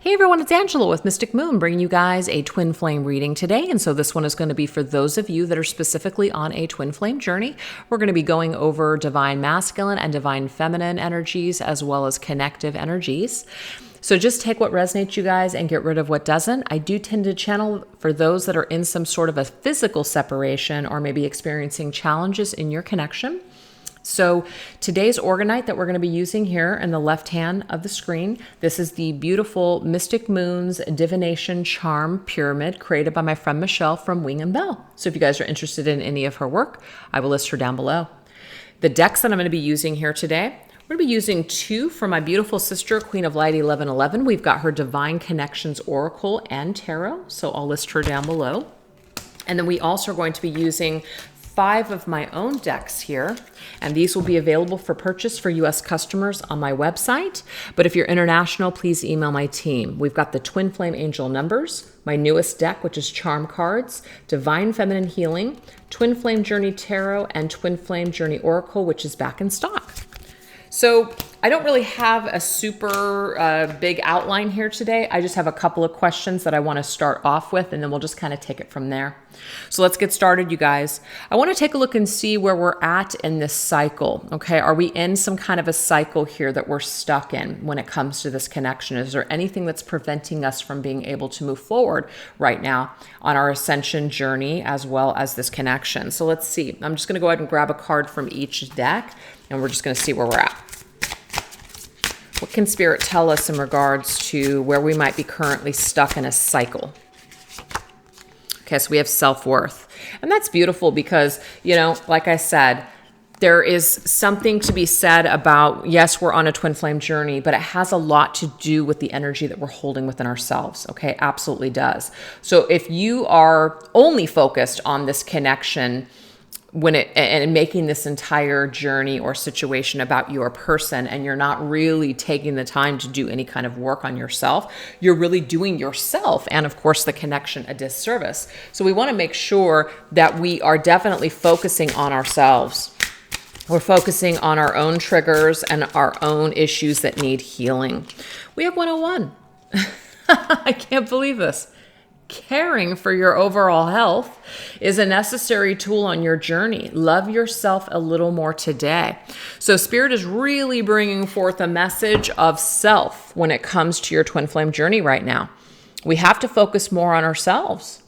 Hey everyone, it's Angela with Mystic Moon bringing you guys a twin flame reading today. And so this one is going to be for those of you that are specifically on a twin flame journey. We're going to be going over divine masculine and divine feminine energies as well as connective energies. So just take what resonates, you guys, and get rid of what doesn't. I do tend to channel for those that are in some sort of a physical separation or maybe experiencing challenges in your connection. So today's orgonite that we're going to be using here in the left hand of the screen, this is the beautiful Mystic Moon's Divination Charm Pyramid created by my friend Michelle from Wing and Bell. So if you guys are interested in any of her work, I will list her down below. The decks that I'm going to be using here today, we're going to be using two from my beautiful sister, Queen of Light 1111. We've got her Divine Connections Oracle and Tarot, so I'll list her down below. And then we also are going to be using 5 of my own decks here, and these will be available for purchase for US customers on my website. But if you're international, please email my team. We've got the Twin Flame Angel Numbers, my newest deck, which is Charm Cards, Divine Feminine Healing, Twin Flame Journey Tarot, and Twin Flame Journey Oracle, which is back in stock. So I don't really have a super big outline here today. I just have a couple of questions that I want to start off with, and then we'll just kind of take it from there. So let's get started, you guys. I want to take a look and see where we're at in this cycle. Okay, are we in some kind of a cycle here that we're stuck in when it comes to this connection? Is there anything that's preventing us from being able to move forward right now on our ascension journey as well as this connection? So let's see. I'm just going to go ahead and grab a card from each deck, and we're just going to see where we're at. What can Spirit tell us in regards to where we might be currently stuck in a cycle? Okay, so we have self-worth. And that's beautiful because, you know, like I said, there is something to be said about, yes, we're on a twin flame journey, but it has a lot to do with the energy that we're holding within ourselves. Okay, absolutely does. So if you are only focused on this connection and making this entire journey or situation about your person, and you're not really taking the time to do any kind of work on yourself, you're really doing yourself and of course the connection a disservice. So we want to make sure that we are definitely focusing on ourselves. We're focusing on our own triggers and our own issues that need healing. We have 101. I can't believe this. Caring for your overall health is a necessary tool on your journey. Love yourself a little more today. So Spirit is really bringing forth a message of self when it comes to your twin flame journey right now. We have to focus more on ourselves.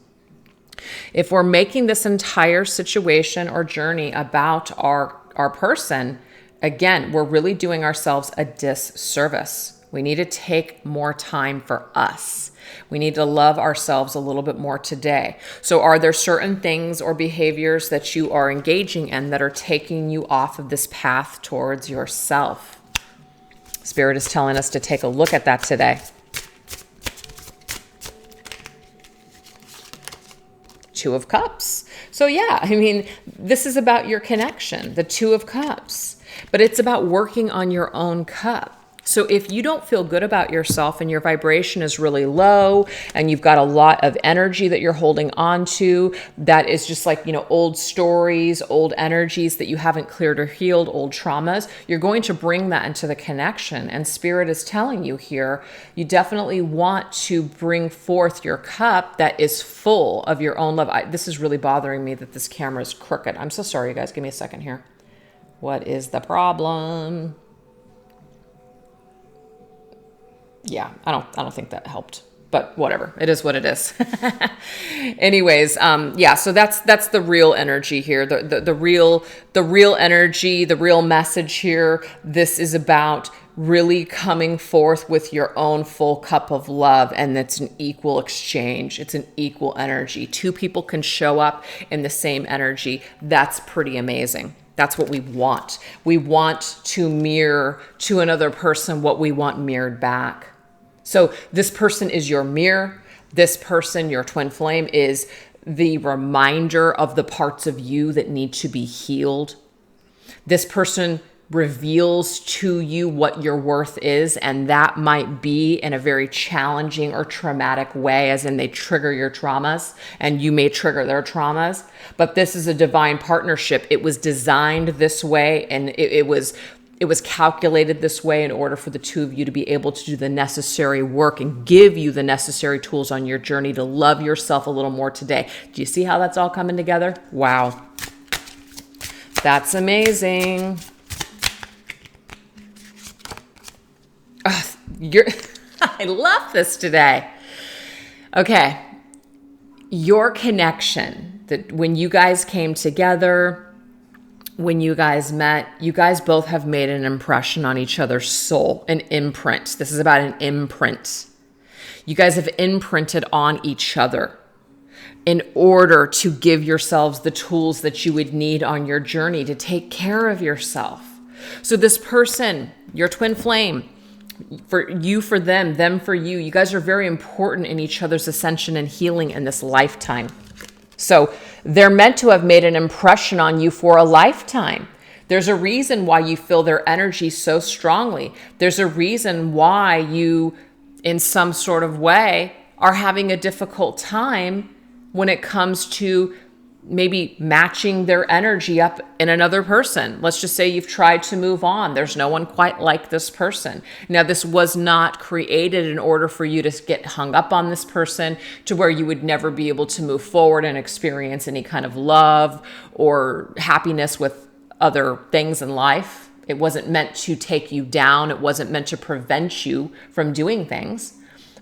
If we're making this entire situation or journey about our person, again, we're really doing ourselves a disservice. We need to take more time for us. We need to love ourselves a little bit more today. So are there certain things or behaviors that you are engaging in that are taking you off of this path towards yourself? Spirit is telling us to take a look at that today. Two of Cups. So yeah, I mean, this is about your connection, the Two of Cups, but it's about working on your own cup. So if you don't feel good about yourself and your vibration is really low and you've got a lot of energy that you're holding on to that is just like, you know, old stories, old energies that you haven't cleared or healed, old traumas, you're going to bring that into the connection. And Spirit is telling you here, you definitely want to bring forth your cup that is full of your own love. This is really bothering me that this camera is crooked. I'm so sorry, you guys. Give me a second here. What is the problem? Yeah, I don't think that helped, but whatever. It is what it is. Anyways, yeah, so that's the real energy here. The real energy, the real message here. This is about really coming forth with your own full cup of love, and it's an equal exchange. It's an equal energy. Two people can show up in the same energy. That's pretty amazing. That's what we want. We want to mirror to another person what we want mirrored back. So this person is your mirror. This person, your twin flame, is the reminder of the parts of you that need to be healed. This person reveals to you what your worth is, and that might be in a very challenging or traumatic way, as in they trigger your traumas and you may trigger their traumas. But this is a divine partnership. It was designed this way, and it was it was calculated this way in order for the two of you to be able to do the necessary work and give you the necessary tools on your journey to love yourself a little more today. Do you see how that's all coming together? Wow. That's amazing. I love this today. Okay. Your connection, that when you guys came together, when you guys met, you guys both have made an impression on each other's soul, an imprint. This is about an imprint. You guys have imprinted on each other in order to give yourselves the tools that you would need on your journey to take care of yourself. So this person, your twin flame, for you, for them for you, you guys are very important in each other's ascension and healing in this lifetime. So they're meant to have made an impression on you for a lifetime. There's a reason why you feel their energy so strongly. There's a reason why you, in some sort of way, are having a difficult time when it comes to maybe matching their energy up in another person. Let's just say you've tried to move on. There's no one quite like this person. Now, this was not created in order for you to get hung up on this person to where you would never be able to move forward and experience any kind of love or happiness with other things in life. It wasn't meant to take you down. It wasn't meant to prevent you from doing things.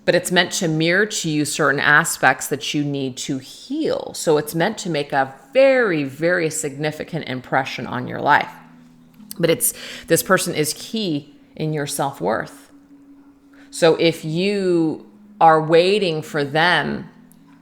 But it's meant to mirror to you certain aspects that you need to heal. So it's meant to make a very, very significant impression on your life. But this person is key in your self-worth. So if you are waiting for them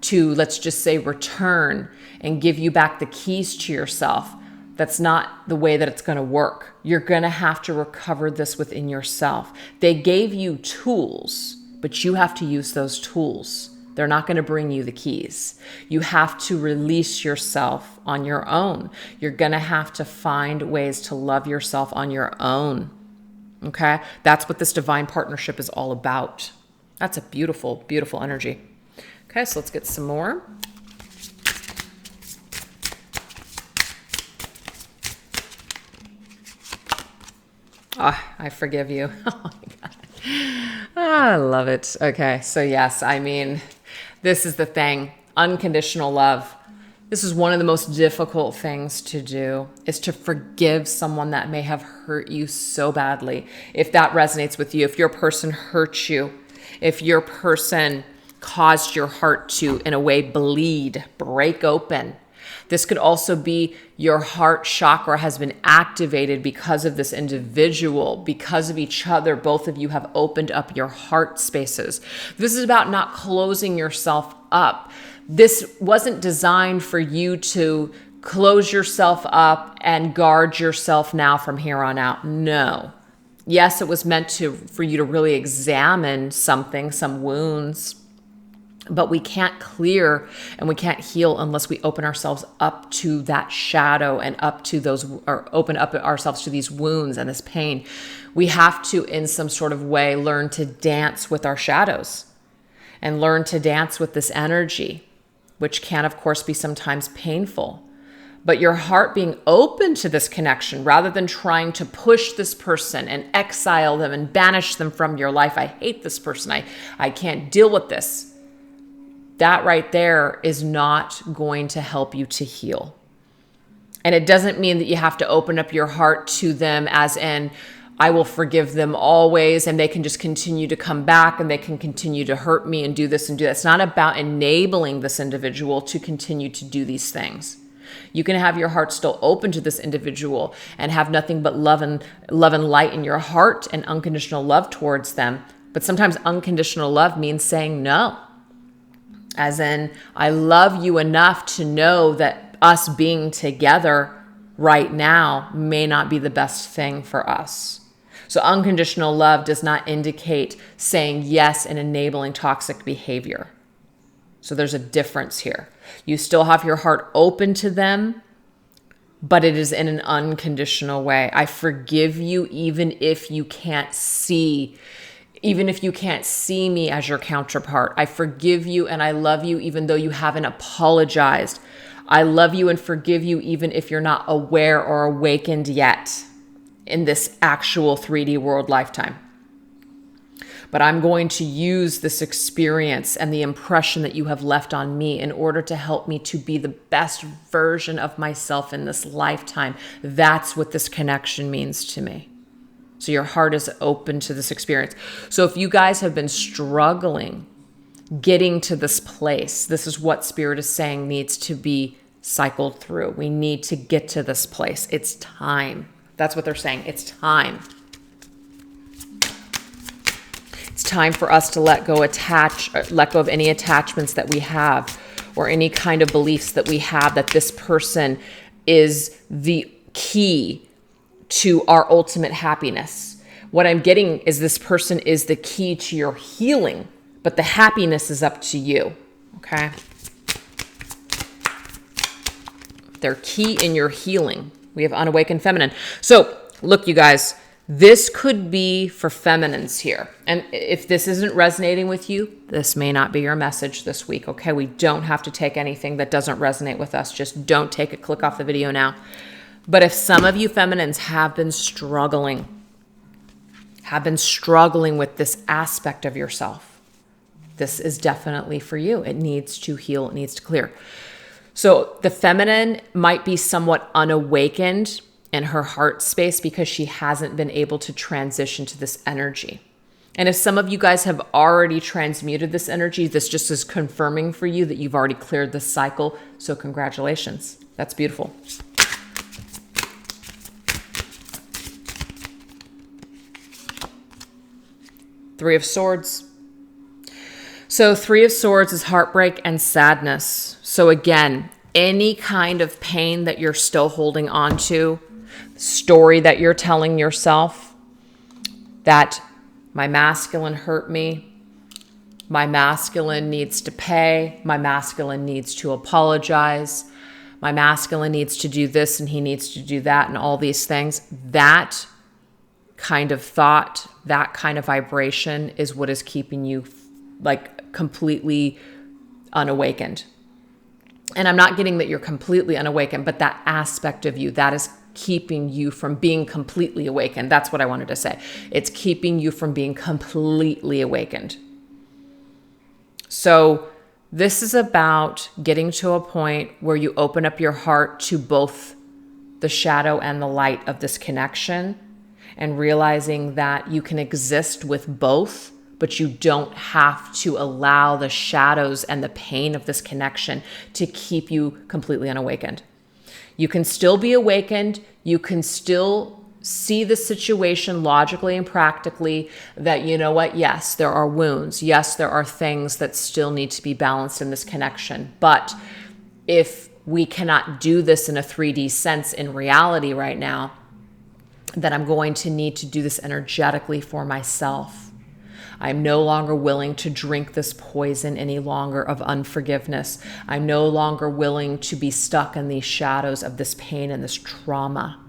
to, let's just say, return and give you back the keys to yourself, that's not the way that it's going to work. You're going to have to recover this within yourself. They gave you tools, but you have to use those tools. They're not going to bring you the keys. You have to release yourself on your own. You're going to have to find ways to love yourself on your own. Okay? That's what this divine partnership is all about. That's a beautiful, beautiful energy. Okay, so let's get some more. I forgive you. Oh my God. I love it. Okay. So yes, I mean, this is the thing. Unconditional love. This is one of the most difficult things to do, is to forgive someone that may have hurt you so badly. If that resonates with you, if your person hurt you, if your person caused your heart to, in a way, bleed, break open. This could also be your heart chakra has been activated because of this individual, because of each other. Both of you have opened up your heart spaces. This is about not closing yourself up. This wasn't designed for you to close yourself up and guard yourself now from here on out. No. Yes, it was meant for you to really examine something, some wounds. But we can't clear and we can't heal unless we open ourselves up to that shadow and up to those, or open up ourselves to these wounds and this pain. We have to, in some sort of way, learn to dance with our shadows and learn to dance with this energy, which can, of course, be sometimes painful. But your heart being open to this connection rather than trying to push this person and exile them and banish them from your life. I hate this person. I can't deal with this. That right there is not going to help you to heal. And it doesn't mean that you have to open up your heart to them as in, I will forgive them always and they can just continue to come back and they can continue to hurt me and do this and do that. It's not about enabling this individual to continue to do these things. You can have your heart still open to this individual and have nothing but love and light in your heart and unconditional love towards them. But sometimes unconditional love means saying no. As in, I love you enough to know that us being together right now may not be the best thing for us. So unconditional love does not indicate saying yes and enabling toxic behavior. So there's a difference here. You still have your heart open to them, but it is in an unconditional way. I forgive you even if you can't see me as your counterpart. I forgive you and I love you even though you haven't apologized. I love you and forgive you even if you're not aware or awakened yet. in this actual 3D world lifetime. But I'm going to use this experience and the impression that you have left on me in order to help me to be the best version of myself in this lifetime. That's what this connection means to me. So your heart is open to this experience. So if you guys have been struggling getting to this place, this is what Spirit is saying needs to be cycled through. We need to get to this place. It's time. That's what they're saying. It's time. It's time for us to let go of any attachments that we have or any kind of beliefs that we have that this person is the key to our ultimate happiness. What I'm getting is this person is the key to your healing, but the happiness is up to you, okay? They're key in your healing. We have unawakened feminine. So look, you guys, this could be for feminines here. And if this isn't resonating with you, this may not be your message this week, okay? We don't have to take anything that doesn't resonate with us. Just don't take it. Click off the video now. But if some of you feminines have been struggling with this aspect of yourself, this is definitely for you. It needs to heal. It needs to clear. So the feminine might be somewhat unawakened in her heart space because she hasn't been able to transition to this energy. And if some of you guys have already transmuted this energy, this just is confirming for you that you've already cleared the cycle. So congratulations. That's beautiful. Three of Swords. So Three of Swords is heartbreak and sadness. So again, any kind of pain that you're still holding on to, story that you're telling yourself that my masculine hurt me, my masculine needs to pay, my masculine needs to apologize, my masculine needs to do this and he needs to do that and all these things, that kind of thought, that kind of vibration is what is keeping you like completely unawakened. And I'm not getting that you're completely unawakened, but that aspect of you, that is keeping you from being completely awakened. That's what I wanted to say. It's keeping you from being completely awakened. So this is about getting to a point where you open up your heart to both the shadow and the light of this connection and realizing that you can exist with both, but you don't have to allow the shadows and the pain of this connection to keep you completely unawakened. You can still be awakened. You can still see the situation logically and practically that, you know what, yes, there are wounds. Yes, there are things that still need to be balanced in this connection. But if we cannot do this in a 3D sense in reality right now, then I'm going to need to do this energetically for myself. I'm no longer willing to drink this poison any longer of unforgiveness. I'm no longer willing to be stuck in these shadows of this pain and this trauma.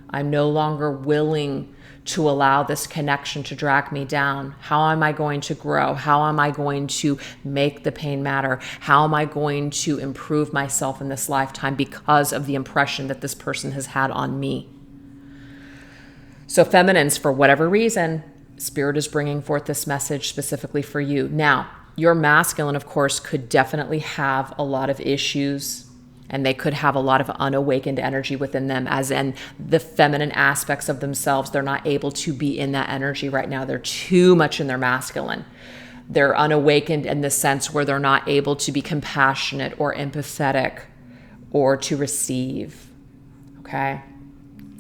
I'm no longer willing to allow this connection to drag me down. How am I going to grow? How am I going to make the pain matter? How am I going to improve myself in this lifetime because of the impression that this person has had on me? So feminines, for whatever reason, Spirit is bringing forth this message specifically for you. Now, your masculine, of course, could definitely have a lot of issues and they could have a lot of unawakened energy within them, as in the feminine aspects of themselves. They're not able to be in that energy right now. They're too much in their masculine. They're unawakened in the sense where they're not able to be compassionate or empathetic or to receive, okay?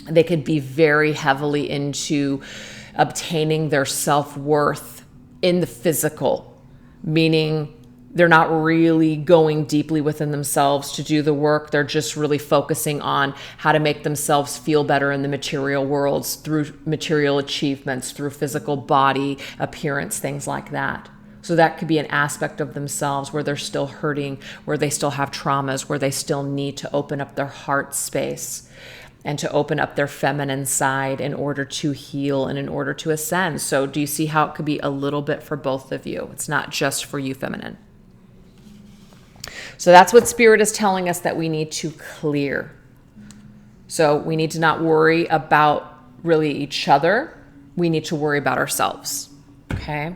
They could be very heavily into obtaining their self-worth in the physical, meaning they're not really going deeply within themselves to do the work. They're just really focusing on how to make themselves feel better in the material worlds through material achievements, through physical body appearance, things like that. So that could be an aspect of themselves where they're still hurting, where they still have traumas, where they still need to open up their heart space and to open up their feminine side in order to heal and in order to ascend. So do you see how it could be a little bit for both of you? It's not just for you feminine. So that's what Spirit is telling us that we need to clear. So we need to not worry about really each other. We need to worry about ourselves. Okay.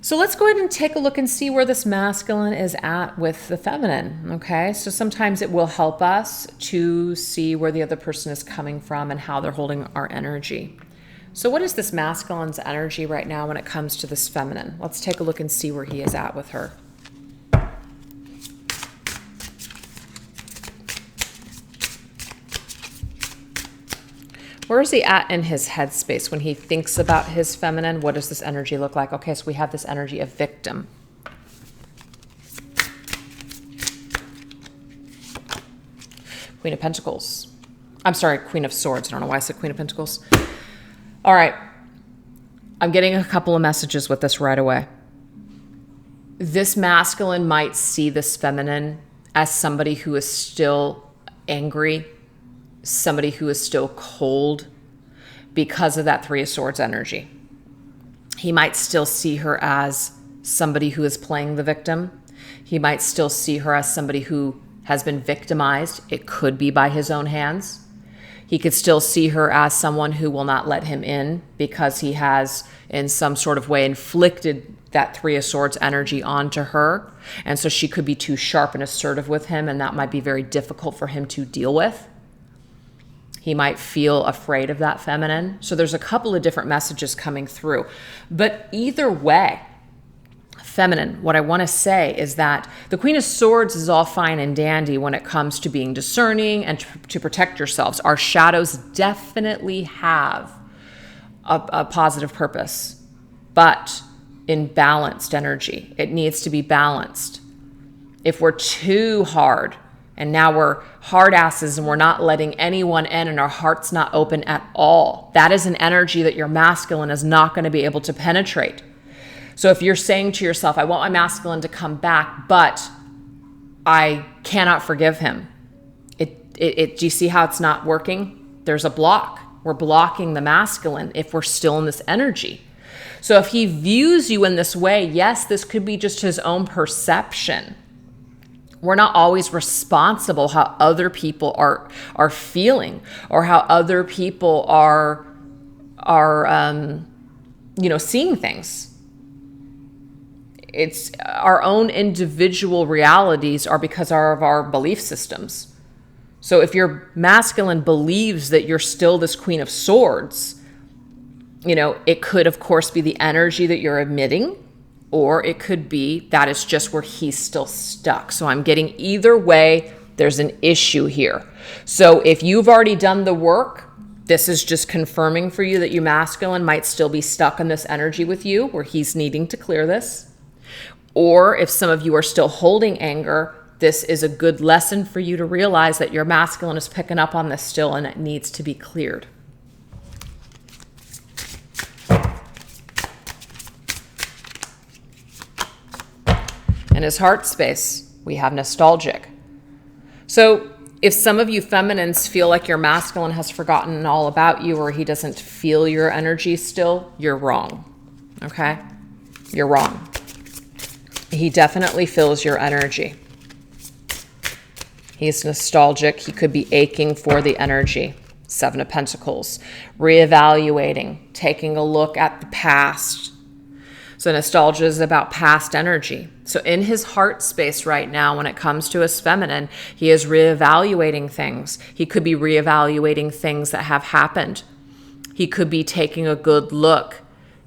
So let's go ahead and take a look and see where this masculine is at with the feminine, okay? So sometimes it will help us to see where the other person is coming from and how they're holding our energy. So what is this masculine's energy right now when it comes to this feminine? Let's take a look and see where he is at with her. Where is he at in his headspace when he thinks about his feminine? What does this energy look like? Okay, so we have this energy of victim. Queen of Pentacles. I'm sorry, Queen of Swords. I don't know why I said Queen of Pentacles. All right. I'm getting a couple of messages with this right away. This masculine might see this feminine as somebody who is still angry, somebody who is still cold because of that Three of Swords energy. He might still see her as somebody who is playing the victim. He might still see her as somebody who has been victimized. It could be by his own hands. He could still see her as someone who will not let him in because he has in some sort of way inflicted that Three of Swords energy onto her. And so she could be too sharp and assertive with him, and that might be very difficult for him to deal with. He might feel afraid of that feminine. So there's a couple of different messages coming through. But either way, feminine, what I want to say is that the Queen of Swords is all fine and dandy when it comes to being discerning and to protect yourselves. Our shadows definitely have a positive purpose, but in balanced energy. It needs to be balanced. If we're too hard, and now we're hard asses and we're not letting anyone in and our heart's not open at all, that is an energy that your masculine is not going to be able to penetrate. So if you're saying to yourself, I want my masculine to come back, but I cannot forgive him. Do you see how it's not working? There's a block. We're blocking the masculine if we're still in this energy. So if he views you in this way, yes, this could be just his own perception. We're not always responsible how other people are feeling or how other people are seeing things. It's our own individual realities are because of our belief systems. So if your masculine believes that you're still this Queen of Swords, it could, of course, be the energy that you're emitting, or it could be that it's just where he's still stuck. So I'm getting either way, there's an issue here. So if you've already done the work, this is just confirming for you that your masculine might still be stuck in this energy with you where he's needing to clear this. Or if some of you are still holding anger, this is a good lesson for you to realize that your masculine is picking up on this still and it needs to be cleared. In his heart space, we have nostalgic. So if some of you feminines feel like your masculine has forgotten all about you or he doesn't feel your energy still, you're wrong. Okay? You're wrong. He definitely feels your energy. He's nostalgic. He could be aching for the energy. Seven of Pentacles. Reevaluating. Taking a look at the past. So nostalgia is about past energy. So in his heart space right now, when it comes to his feminine, he is reevaluating things. He could be reevaluating things that have happened. He could be taking a good look,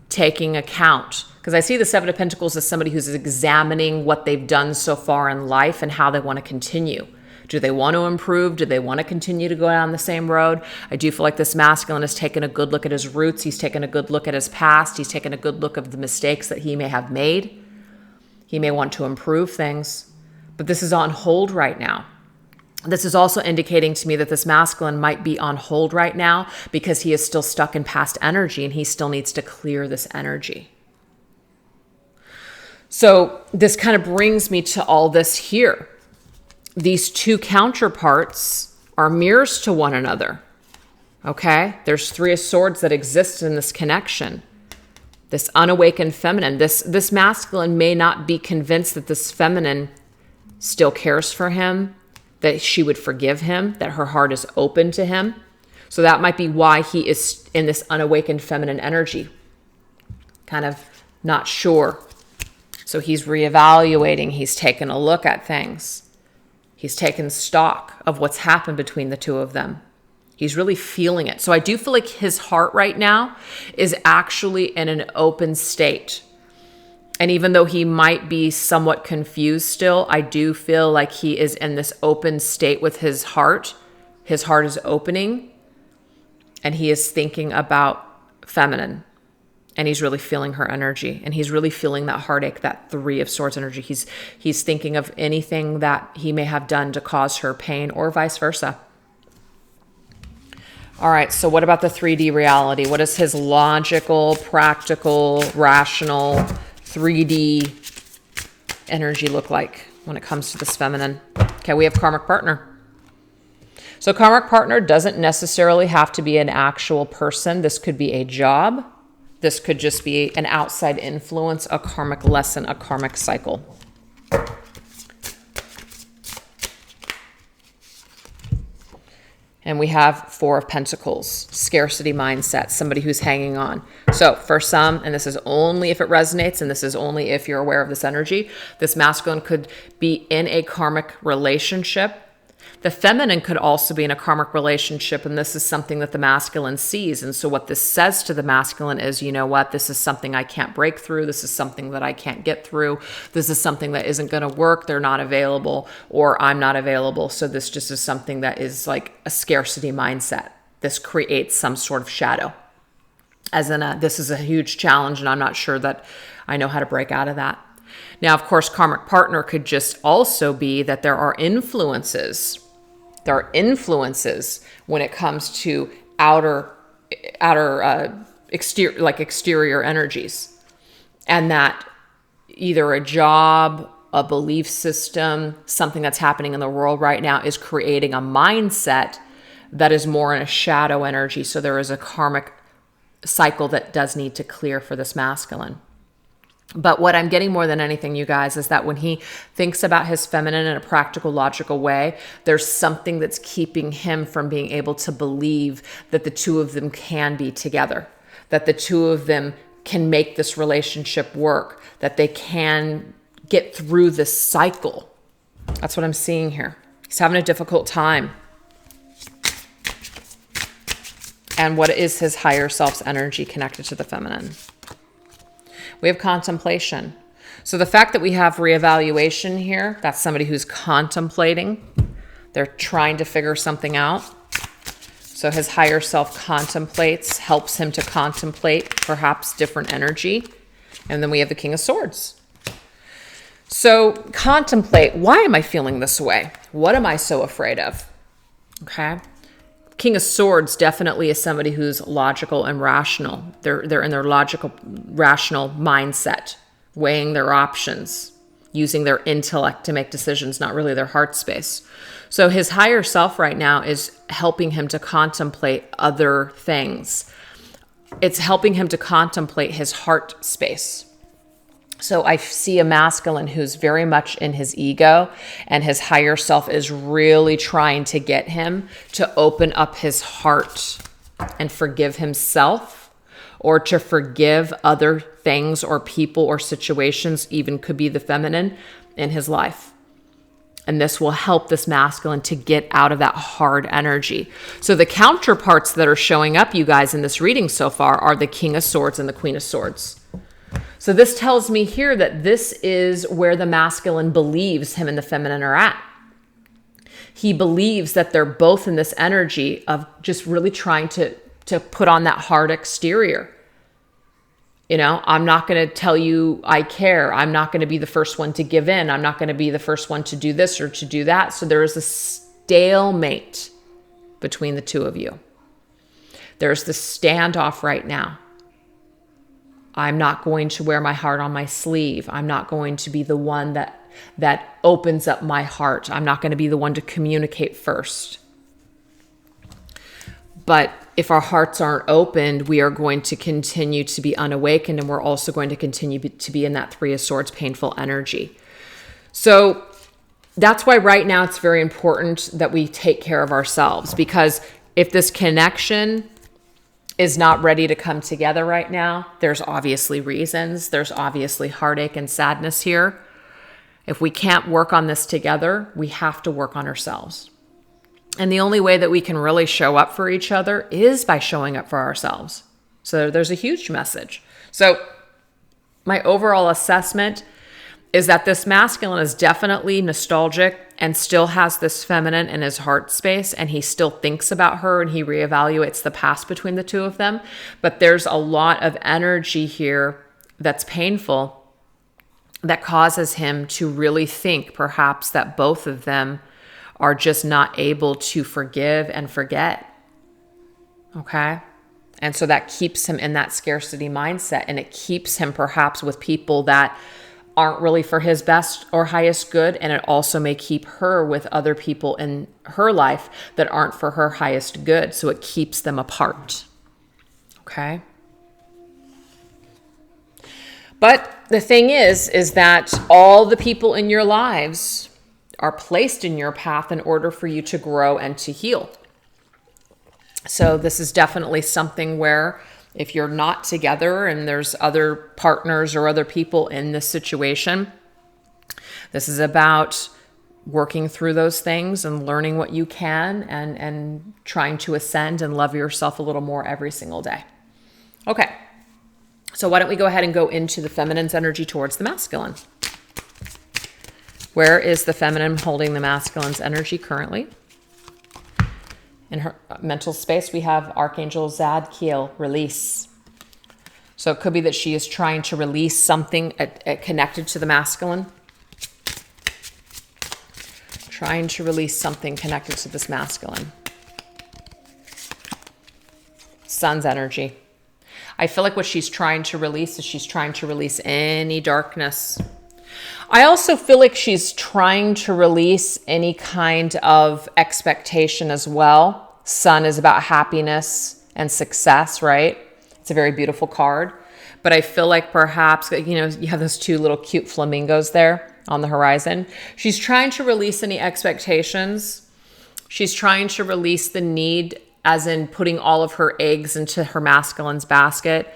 taking account. Because I see the Seven of Pentacles as somebody who's examining what they've done so far in life and how they want to continue. Do they want to improve? Do they want to continue to go down the same road? I do feel like this masculine has taken a good look at his roots. He's taken a good look at his past. He's taken a good look at the mistakes that he may have made. He may want to improve things, but this is on hold right now. This is also indicating to me that this masculine might be on hold right now because he is still stuck in past energy and he still needs to clear this energy. So this kind of brings me to all this here. These two counterparts are mirrors to one another. Okay? There's Three of Swords that exist in this connection. This unawakened feminine. This masculine may not be convinced that this feminine still cares for him, that she would forgive him, that her heart is open to him. So that might be why he is in this unawakened feminine energy, kind of not sure. So he's reevaluating. He's taking a look at things. He's taken stock of what's happened between the two of them. He's really feeling it. So I do feel like his heart right now is actually in an open state. And even though he might be somewhat confused still, I do feel like he is in this open state with his heart. His heart is opening and he is thinking about feminine. And he's really feeling her energy, and he's really feeling that heartache, that Three of Swords energy. He's thinking of anything that he may have done to cause her pain, or vice versa. All right, so what about the 3D reality? What does his logical, practical, rational 3D energy look like when it comes to this feminine? Okay, we have karmic partner. So karmic partner doesn't necessarily have to be an actual person. This could be a job. This could just be an outside influence, a karmic lesson, a karmic cycle. And we have Four of Pentacles, scarcity mindset, somebody who's hanging on. So for some, and this is only if it resonates, and this is only if you're aware of this energy, this masculine could be in a karmic relationship. The feminine could also be in a karmic relationship, and this is something that the masculine sees. And so what this says to the masculine is, you know what, this is something I can't break through. This is something that I can't get through. This is something that isn't going to work. They're not available, or I'm not available. So this just is something that is like a scarcity mindset. This creates some sort of shadow. As in, this is a huge challenge, and I'm not sure that I know how to break out of that. Now, of course, karmic partner could just also be that there are influences. There are influences when it comes to exterior energies, and that either a job, a belief system, something that's happening in the world right now is creating a mindset that is more in a shadow energy. So there is a karmic cycle that does need to clear for this masculine. But what I'm getting more than anything, you guys, is that when he thinks about his feminine in a practical, logical way, there's something that's keeping him from being able to believe that the two of them can be together, that the two of them can make this relationship work, that they can get through this cycle. That's what I'm seeing here. He's having a difficult time. And what is his higher self's energy connected to the feminine? We have contemplation. So the fact that we have reevaluation here, that's somebody who's contemplating. They're trying to figure something out. So his higher self contemplates, helps him to contemplate perhaps different energy. And then we have the King of Swords. So contemplate, why am I feeling this way? What am I so afraid of? Okay. King of Swords definitely is somebody who's logical and rational. They're in their logical, rational mindset, weighing their options, using their intellect to make decisions, not really their heart space. So his higher self right now is helping him to contemplate other things. It's helping him to contemplate his heart space. So I see a masculine who's very much in his ego, and his higher self is really trying to get him to open up his heart and forgive himself, or to forgive other things or people or situations, even could be the feminine in his life. And this will help this masculine to get out of that hard energy. So the counterparts that are showing up, you guys, in this reading so far are the King of Swords and the Queen of Swords. So this tells me here that this is where the masculine believes him and the feminine are at. He believes that they're both in this energy of just really trying to put on that hard exterior. You know, I'm not going to tell you I care. I'm not going to be the first one to give in. I'm not going to be the first one to do this or to do that. So there is a stalemate between the two of you. There's this standoff right now. I'm not going to wear my heart on my sleeve. I'm not going to be the one that opens up my heart. I'm not going to be the one to communicate first. But if our hearts aren't opened, we are going to continue to be unawakened, and we're also going to continue to be in that Three of Swords painful energy. So that's why right now it's very important that we take care of ourselves, because if this connection is not ready to come together right now, there's obviously reasons. There's obviously heartache and sadness here. If we can't work on this together, we have to work on ourselves. And the only way that we can really show up for each other is by showing up for ourselves. So there's a huge message. So my overall assessment is that this masculine is definitely nostalgic and still has this feminine in his heart space, and he still thinks about her and he reevaluates the past between the two of them. But there's a lot of energy here that's painful that causes him to really think perhaps that both of them are just not able to forgive and forget. Okay? And so that keeps him in that scarcity mindset, and it keeps him perhaps with people that aren't really for his best or highest good. And it also may keep her with other people in her life that aren't for her highest good. So it keeps them apart. Okay. But the thing is that all the people in your lives are placed in your path in order for you to grow and to heal. So this is definitely something where if you're not together and there's other partners or other people in this situation, this is about working through those things and learning what you can and trying to ascend and love yourself a little more every single day. Okay, so why don't we go ahead and go into the feminine's energy towards the masculine? Where is the feminine holding the masculine's energy currently? In her mental space, we have Archangel Zadkiel, release. So it could be that she is trying to release something connected to the masculine. Trying to release something connected to this masculine. Sun's energy. I feel like what she's trying to release is she's trying to release any darkness. I also feel like she's trying to release any kind of expectation as well. Sun is about happiness and success, right? It's a very beautiful card. But I feel like perhaps, you know, you have those two little cute flamingos there on the horizon. She's trying to release any expectations. She's trying to release the need, as in putting all of her eggs into her masculine's basket,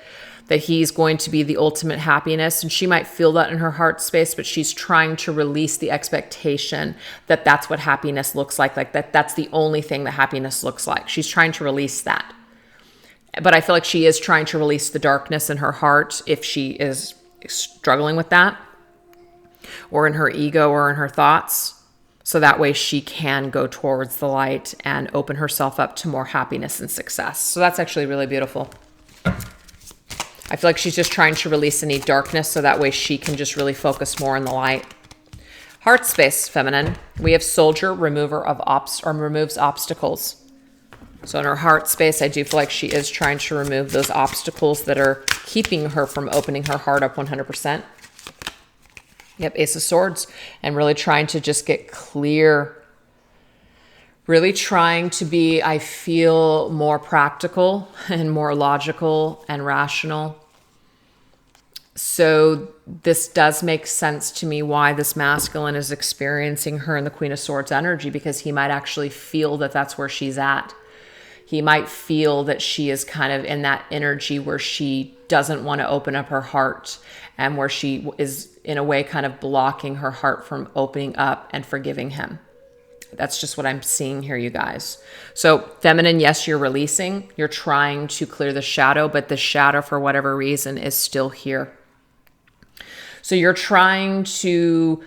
that he's going to be the ultimate happiness. And she might feel that in her heart space, but she's trying to release the expectation that that's what happiness looks like that's the only thing that happiness looks like. She's trying to release that. But I feel like she is trying to release the darkness in her heart if she is struggling with that, or in her ego or in her thoughts. So that way she can go towards the light and open herself up to more happiness and success. So that's actually really beautiful. I feel like she's just trying to release any darkness so that way she can just really focus more on the light. Heart space, feminine. We have soldier, remover of removes obstacles. So in her heart space, I do feel like she is trying to remove those obstacles that are keeping her from opening her heart up 100%. Yep, Ace of Swords. And really trying to just get clear. Really trying to be, I feel, more practical and more logical and rational. So this does make sense to me why this masculine is experiencing her in the Queen of Swords energy, because he might actually feel that that's where she's at. He might feel that she is kind of in that energy where she doesn't want to open up her heart, and where she is in a way kind of blocking her heart from opening up and forgiving him. That's just what I'm seeing here, you guys. So feminine, yes, you're releasing. You're trying to clear the shadow, but the shadow, for whatever reason, is still here. So you're trying to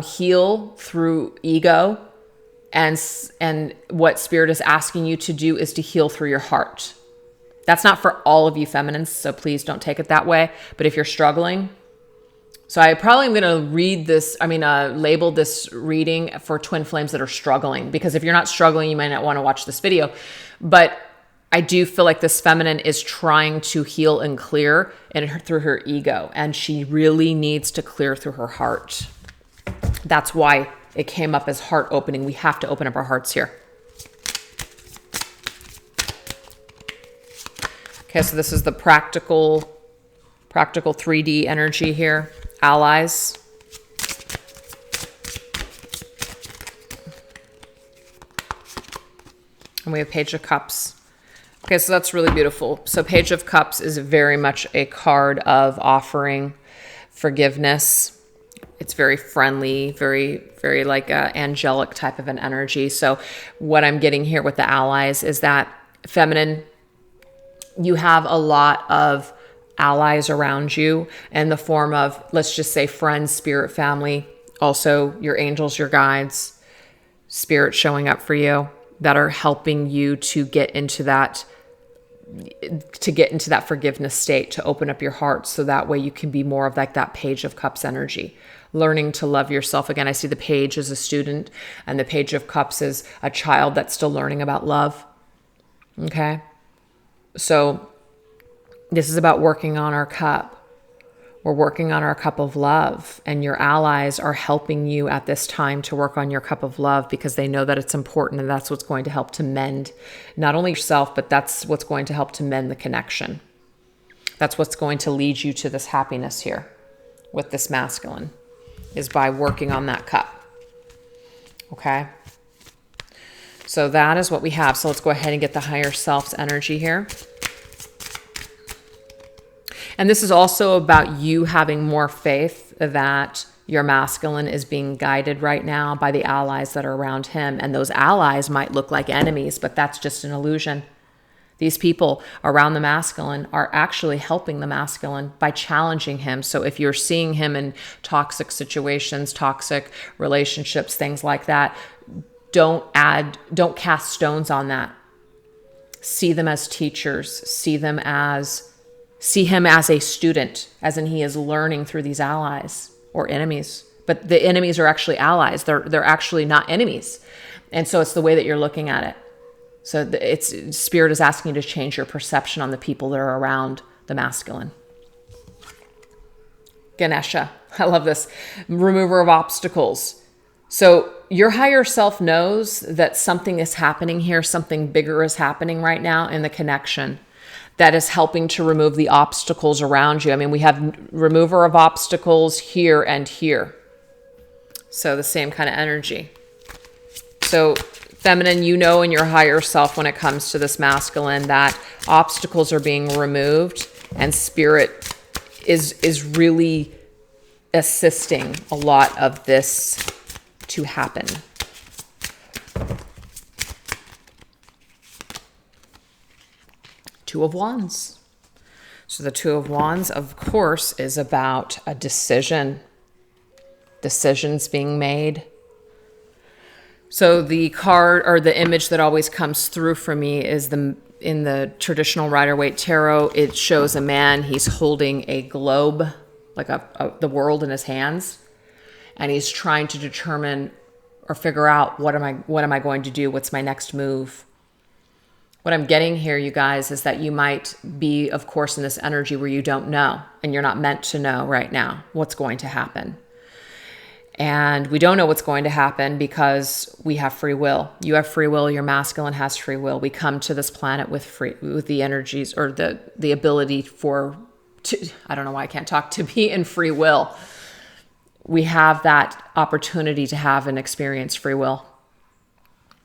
heal through ego, and what Spirit is asking you to do is to heal through your heart. That's not for all of you feminines, so please don't take it that way. But if you're struggling, so I probably am going to label this reading for twin flames that are struggling, because if you're not struggling, you might not want to watch this video. But I do feel like this feminine is trying to heal and clear through her ego, and she really needs to clear through her heart. That's why it came up as heart opening. We have to open up our hearts here. Okay, so this is the practical 3D energy here. Allies. And we have Page of Cups. Okay, so that's really beautiful. So Page of Cups is very much a card of offering forgiveness. It's very friendly, very, very like a angelic type of an energy. So what I'm getting here with the allies is that feminine, you have a lot of allies around you in the form of, let's just say, friends, spirit, family, also your angels, your guides, spirit showing up for you that are helping you to get into that forgiveness state, to open up your heart, so that way you can be more of like that Page of Cups energy, learning to love yourself. Again, I see the page as a student and the Page of Cups is a child that's still learning about love. Okay. So this is about working on our cup. We're working on our cup of love, and your allies are helping you at this time to work on your cup of love because they know that it's important, and that's what's going to help to mend not only yourself, but that's what's going to help to mend the connection. That's what's going to lead you to this happiness here with this masculine, is by working on that cup. Okay. So that is what we have. So let's go ahead and get the higher self's energy here. And this is also about you having more faith that your masculine is being guided right now by the allies that are around him. And those allies might look like enemies, but that's just an illusion. These people around the masculine are actually helping the masculine by challenging him. So if you're seeing him in toxic situations, toxic relationships, things like that, don't cast stones on that. See them as teachers. See him as a student, as in he is learning through these allies or enemies. But the enemies are actually allies. They're actually not enemies. And so it's the way that you're looking at it. So Spirit is asking you to change your perception on the people that are around the masculine. Ganesha, I love this. Remover of obstacles. So your higher self knows that something is happening here. Something bigger is happening right now in the connection that is helping to remove the obstacles around you. I mean, we have remover of obstacles here and here. So the same kind of energy. So feminine, you know in your higher self when it comes to this masculine that obstacles are being removed, and Spirit is really assisting a lot of this to happen. Two of Wands. So the Two of Wands, of course, is about a decision. Decisions being made. So the card or the image that always comes through for me is in the traditional Rider-Waite Tarot, it shows a man, he's holding a globe, like the world in his hands, and he's trying to determine or figure out what am I going to do? What's my next move? What I'm getting here, you guys, is that you might be, of course, in this energy where you don't know, and you're not meant to know right now what's going to happen. And we don't know what's going to happen because we have free will. You have free will. Your masculine has free will. We come to this planet with the energies or the ability I don't know why I can't talk, to be in free will. We have that opportunity to have and experience free will.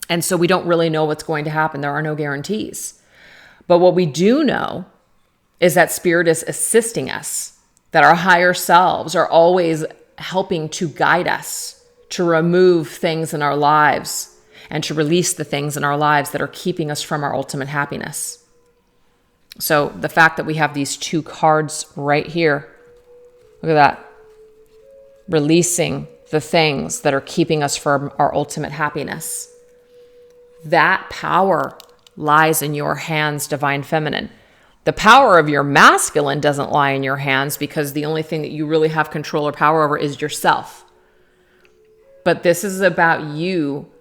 And so we don't really know what's going to happen. There are no guarantees. But what we do know is that Spirit is assisting us, that our higher selves are always helping to guide us, to remove things in our lives and to release the things in our lives that are keeping us from our ultimate happiness. So the fact that we have these two cards right here, look at that, releasing the things that are keeping us from our ultimate happiness. That power lies in your hands, Divine Feminine. The power of your masculine doesn't lie in your hands because the only thing that you really have control or power over is yourself. But this is about you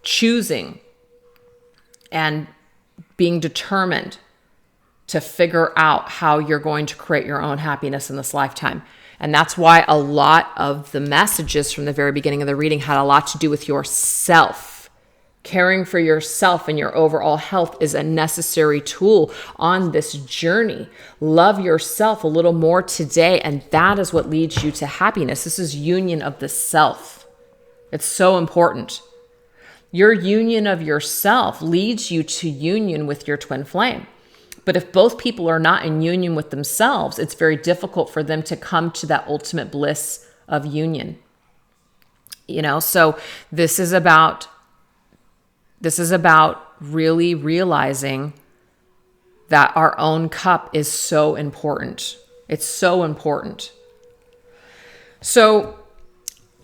choosing and being determined to figure out how you're going to create your own happiness in this lifetime. And that's why a lot of the messages from the very beginning of the reading had a lot to do with yourself. Caring for yourself and your overall health is a necessary tool on this journey. Love yourself a little more today, and that is what leads you to happiness. This is union of the self. It's so important. Your union of yourself leads you to union with your twin flame. But if both people are not in union with themselves, it's very difficult for them to come to that ultimate bliss of union. So this is about really realizing that our own cup is so important. It's so important. So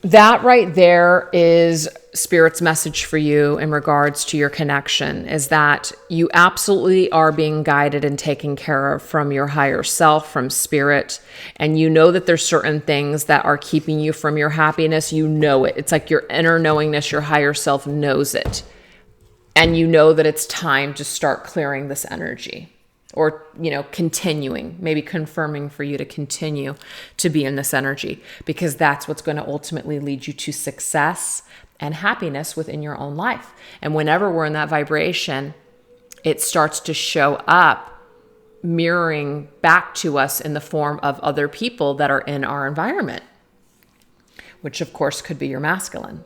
that right there is Spirit's message for you in regards to your connection, is that you absolutely are being guided and taken care of from your higher self, from Spirit. And you know that there's certain things that are keeping you from your happiness. You know it. It's like your inner knowingness, your higher self knows it. And you know that it's time to start clearing this energy. Or, continuing, maybe confirming for you to continue to be in this energy, because that's what's going to ultimately lead you to success and happiness within your own life. And whenever we're in that vibration, it starts to show up mirroring back to us in the form of other people that are in our environment, which of course could be your masculine.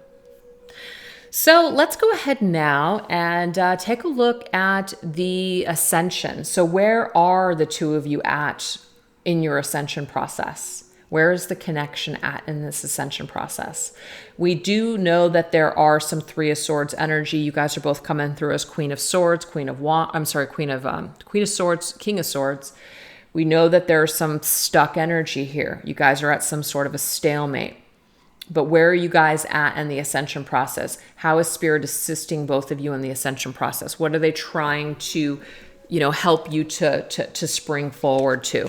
So let's go ahead now and take a look at the ascension. So where are the two of you at in your ascension process? Where is the connection at in this ascension process? We do know that there are some Three of Swords energy. You guys are both coming through as Queen of Swords, Queen of Swords, King of Swords. We know that there's some stuck energy here. You guys are at some sort of a stalemate. But where are you guys at in the ascension process? How is Spirit assisting both of you in the ascension process? What are they trying to, help you to spring forward to?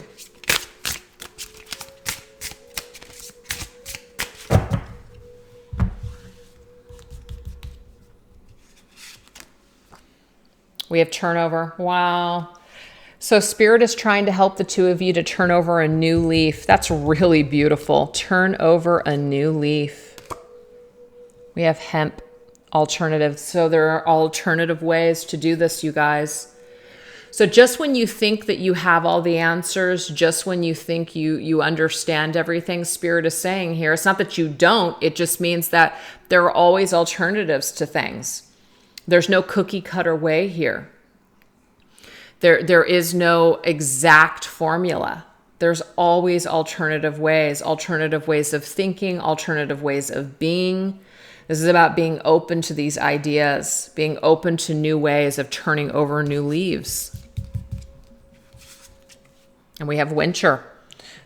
We have turnover. Wow. So Spirit is trying to help the two of you to turn over a new leaf. That's really beautiful. Turn over a new leaf. We have hemp alternatives. So there are alternative ways to do this, you guys. So just when you think that you have all the answers, just when you think you understand everything, Spirit is saying here, it's not that you don't, it just means that there are always alternatives to things. There's no cookie cutter way here. There is no exact formula. There's always alternative ways of thinking, alternative ways of being. This is about being open to these ideas, being open to new ways of turning over new leaves. And we have winter.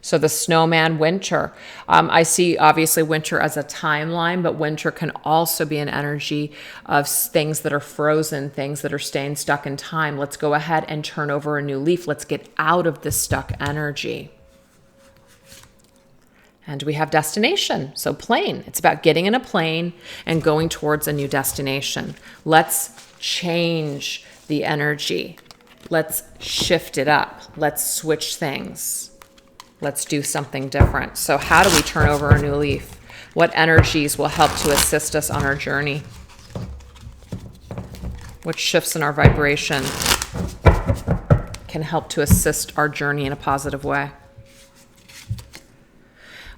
So the snowman, winter. I see obviously winter as a timeline, but winter can also be an energy of things that are frozen, things that are staying stuck in time. Let's go ahead and turn over a new leaf. Let's get out of this stuck energy. And we have destination. So plane. It's about getting in a plane and going towards a new destination. Let's change the energy. Let's shift it up. Let's switch things. Let's do something different. So how do we turn over a new leaf? What energies will help to assist us on our journey? What shifts in our vibration can help to assist our journey in a positive way?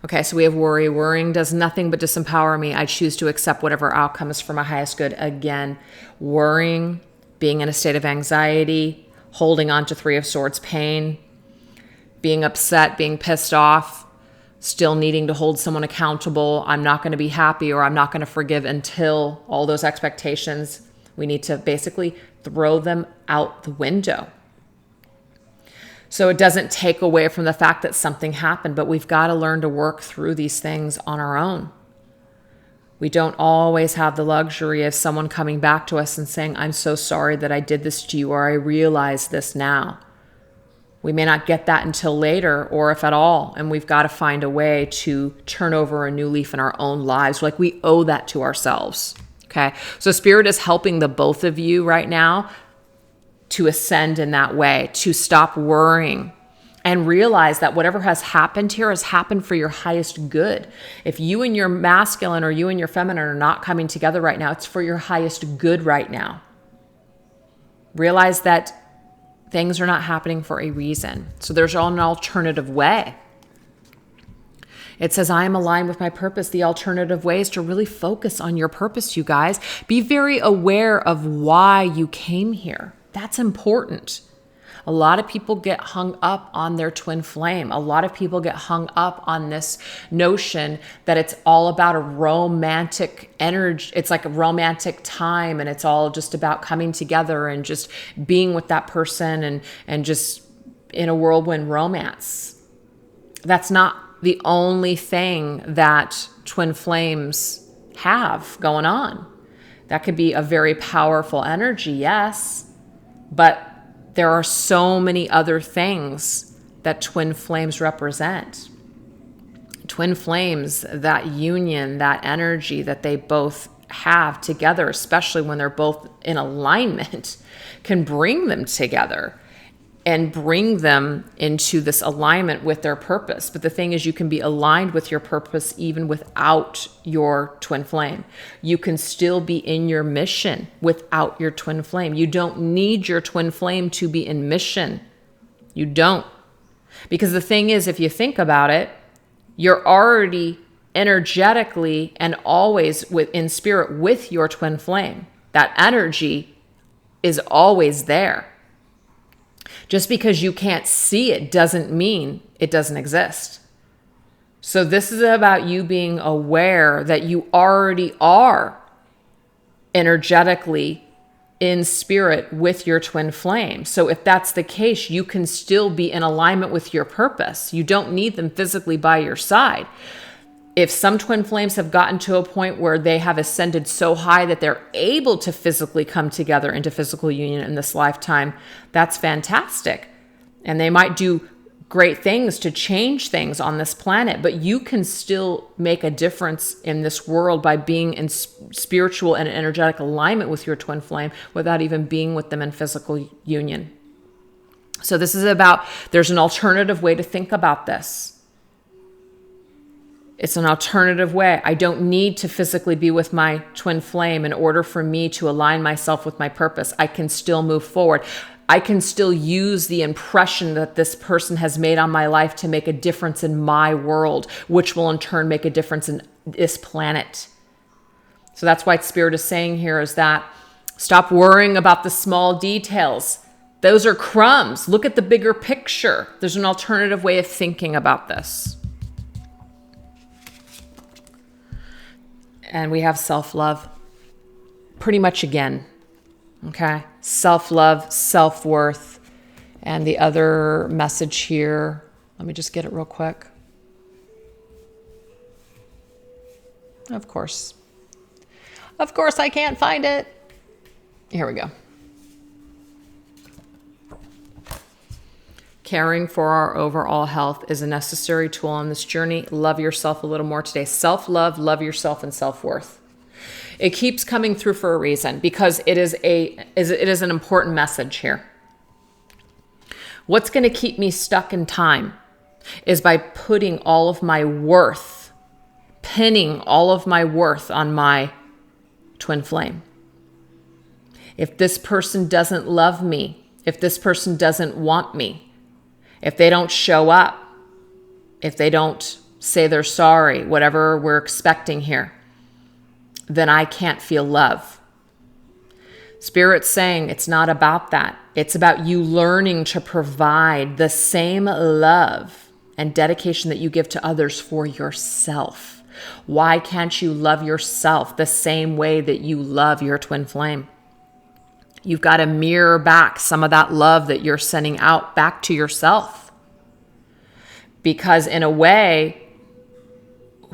Okay, so we have worry. Worrying does nothing but disempower me. I choose to accept whatever outcome is for my highest good. Again, worrying, being in a state of anxiety, holding on to Three of Swords pain, being upset, being pissed off, still needing to hold someone accountable. I'm not going to be happy, or I'm not going to forgive until all those expectations. We need to basically throw them out the window. So it doesn't take away from the fact that something happened, but we've got to learn to work through these things on our own. We don't always have the luxury of someone coming back to us and saying, I'm so sorry that I did this to you, or I realize this now. We may not get that until later, or if at all, and we've got to find a way to turn over a new leaf in our own lives. Like we owe that to ourselves, okay? So Spirit is helping the both of you right now to ascend in that way, to stop worrying and realize that whatever has happened here has happened for your highest good. If you and your masculine or you and your feminine are not coming together right now, it's for your highest good right now. Realize that things are not happening for a reason. So there's an alternative way. It says, I am aligned with my purpose. The alternative way is to really focus on your purpose, you guys. Be very aware of why you came here. That's important. A lot of people get hung up on their twin flame. A lot of people get hung up on this notion that it's all about a romantic energy. It's like a romantic time, and it's all just about coming together and just being with that person and just in a whirlwind romance. That's not the only thing that twin flames have going on. That could be a very powerful energy, yes, but there are so many other things that twin flames represent. Twin flames, that union, that energy that they both have together, especially when they're both in alignment, can bring them together and bring them into this alignment with their purpose. But the thing is, you can be aligned with your purpose even without your twin flame. You can still be in your mission without your twin flame. You don't need your twin flame to be in mission. You don't. Because the thing is, if you think about it, you're already energetically and always in spirit with your twin flame. That energy is always there. Just because you can't see it doesn't mean it doesn't exist. So this is about you being aware that you already are energetically in spirit with your twin flame. So if that's the case, you can still be in alignment with your purpose. You don't need them physically by your side. If some twin flames have gotten to a point where they have ascended so high that they're able to physically come together into physical union in this lifetime, that's fantastic. And they might do great things to change things on this planet, but you can still make a difference in this world by being in spiritual and energetic alignment with your twin flame without even being with them in physical union. So this is about, there's an alternative way to think about this. It's an alternative way. I don't need to physically be with my twin flame in order for me to align myself with my purpose. I can still move forward. I can still use the impression that this person has made on my life to make a difference in my world, which will in turn make a difference in this planet. So that's why Spirit is saying here is that stop worrying about the small details. Those are crumbs. Look at the bigger picture. There's an alternative way of thinking about this. And we have self-love pretty much again, okay? Self-love, self-worth. And the other message here, let me just get it real quick. Of course I can't find it. Here we go. Caring for our overall health is a necessary tool on this journey. Love yourself a little more today. Self-love, love yourself, and self-worth. It keeps coming through for a reason because it is an important message here. What's going to keep me stuck in time is by putting all of my worth, pinning all of my worth on my twin flame. If this person doesn't love me, if this person doesn't want me, if they don't show up, if they don't say they're sorry, whatever we're expecting here, then I can't feel love. Spirit's saying it's not about that. It's about you learning to provide the same love and dedication that you give to others for yourself. Why can't you love yourself the same way that you love your twin flame? You've got to mirror back some of that love that you're sending out back to yourself. Because in a way,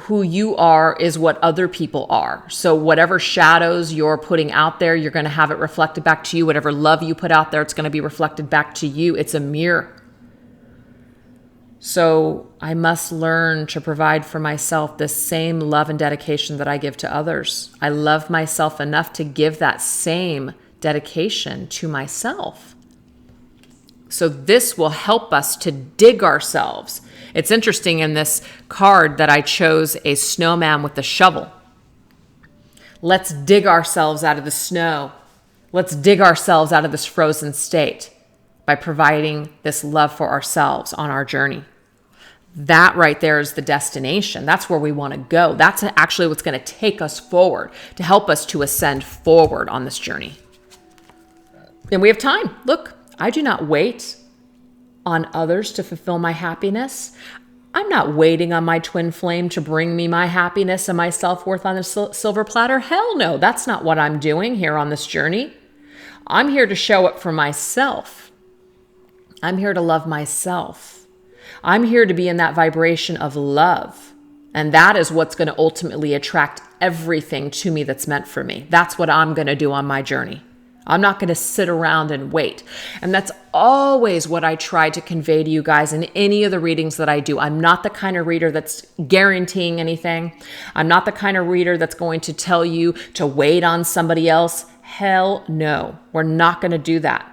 who you are is what other people are. So whatever shadows you're putting out there, you're going to have it reflected back to you. Whatever love you put out there, it's going to be reflected back to you. It's a mirror. So I must learn to provide for myself the same love and dedication that I give to others. I love myself enough to give that same dedication to myself. So this will help us to dig ourselves. It's interesting in this card that I chose a snowman with a shovel. Let's dig ourselves out of the snow. Let's dig ourselves out of this frozen state by providing this love for ourselves on our journey. That right there is the destination. That's where we want to go. That's actually what's going to take us forward, to help us to ascend forward on this journey. And we have time. Look, I do not wait on others to fulfill my happiness. I'm not waiting on my twin flame to bring me my happiness and my self-worth on a silver platter. Hell no, that's not what I'm doing here on this journey. I'm here to show up for myself. I'm here to love myself. I'm here to be in that vibration of love. And that is what's going to ultimately attract everything to me that's meant for me. That's what I'm going to do on my journey. I'm not going to sit around and wait. And that's always what I try to convey to you guys in any of the readings that I do. I'm not the kind of reader that's guaranteeing anything. I'm not the kind of reader that's going to tell you to wait on somebody else. Hell no. We're not going to do that.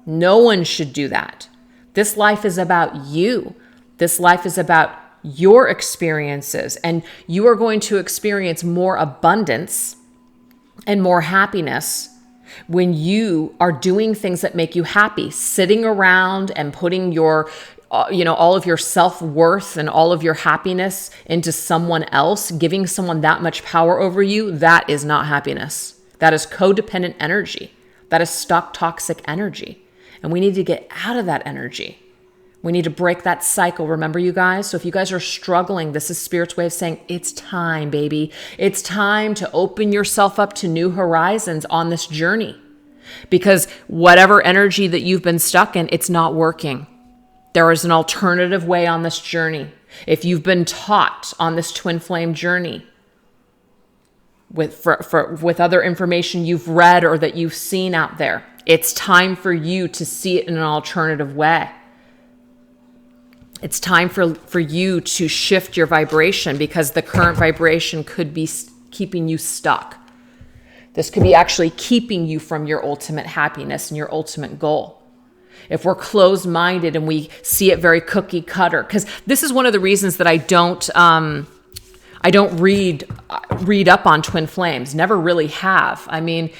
No one should do that. This life is about you. This life is about your experiences, and you are going to experience more abundance and more happiness when you are doing things that make you happy, sitting around and putting your, all of your self-worth and all of your happiness into someone else, giving someone that much power over you. That is not happiness. That is codependent energy. That is stuck toxic energy. And we need to get out of that energy. We need to break that cycle. Remember, you guys? So if you guys are struggling, this is Spirit's way of saying, it's time, baby. It's time to open yourself up to new horizons on this journey. Because whatever energy that you've been stuck in, it's not working. There is an alternative way on this journey. If you've been taught on this twin flame journey with other information you've read or that you've seen out there, it's time for you to see it in an alternative way. It's time for you to shift your vibration, because the current vibration could be keeping you stuck. This could be actually keeping you from your ultimate happiness and your ultimate goal. If we're closed-minded and we see it very cookie cutter, because this is one of the reasons that I don't read up on twin flames. Never really have. I mean,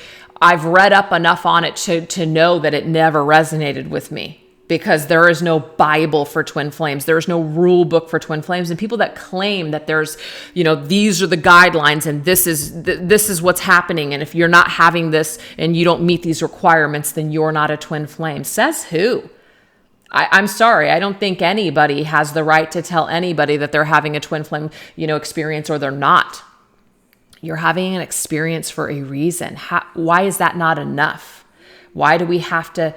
I've read up enough on it to know that it never resonated with me. Because there is no Bible for twin flames. There is no rule book for twin flames. And people that claim that there's, these are the guidelines and this is what's happening. And if you're not having this and you don't meet these requirements, then you're not a twin flame. Says who? I'm sorry. I don't think anybody has the right to tell anybody that they're having a twin flame, experience, or they're not. You're having an experience for a reason. Why is that not enough? Why do we have to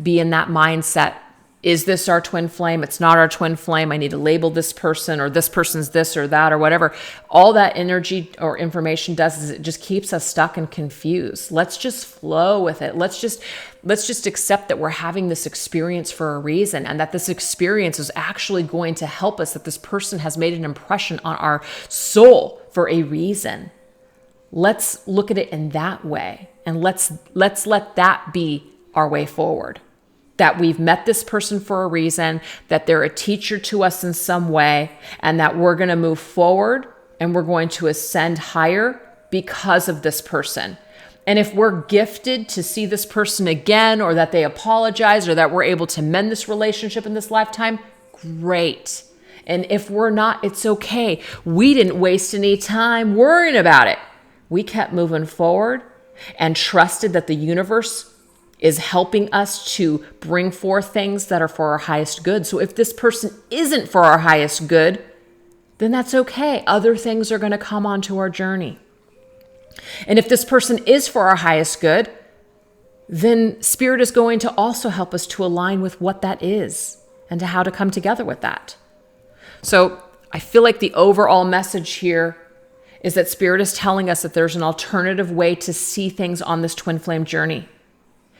be in that mindset? Is this our twin flame? It's not our twin flame. I need to label this person, or this person's this or that or whatever. All that energy or information does is it just keeps us stuck and confused. Let's just flow with it. Let's just accept that we're having this experience for a reason, and that this experience is actually going to help us, that this person has made an impression on our soul for a reason. Let's look at it in that way, and let's let that be our way forward. That we've met this person for a reason, that they're a teacher to us in some way, and that we're going to move forward and we're going to ascend higher because of this person. And if we're gifted to see this person again, or that they apologize, or that we're able to mend this relationship in this lifetime, great. And if we're not, it's okay. We didn't waste any time worrying about it. We kept moving forward and trusted that the universe is helping us to bring forth things that are for our highest good. So if this person isn't for our highest good, then that's okay. Other things are going to come onto our journey. And if this person is for our highest good, then Spirit is going to also help us to align with what that is and to how to come together with that. So I feel like the overall message here is that Spirit is telling us that there's an alternative way to see things on this twin flame journey.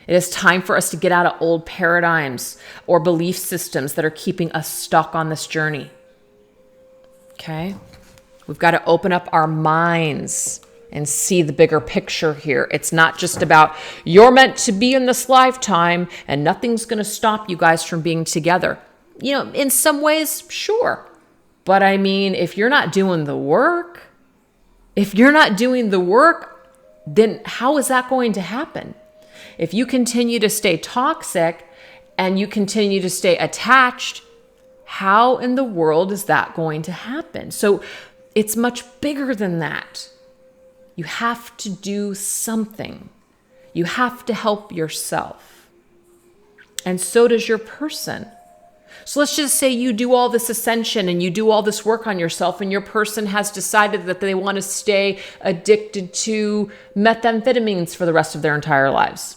It is time for us to get out of old paradigms or belief systems that are keeping us stuck on this journey. Okay? We've got to open up our minds and see the bigger picture here. It's not just about, you're meant to be in this lifetime and nothing's going to stop you guys from being together. In some ways, sure. But I mean, if you're not doing the work, then how is that going to happen? If you continue to stay toxic and you continue to stay attached, How in the world is that going to happen? So it's much bigger than that. You have to do something. You have to help yourself. And so does your person. So let's just say you do all this ascension and you do all this work on yourself, and your person has decided that they want to stay addicted to methamphetamines for the rest of their entire lives.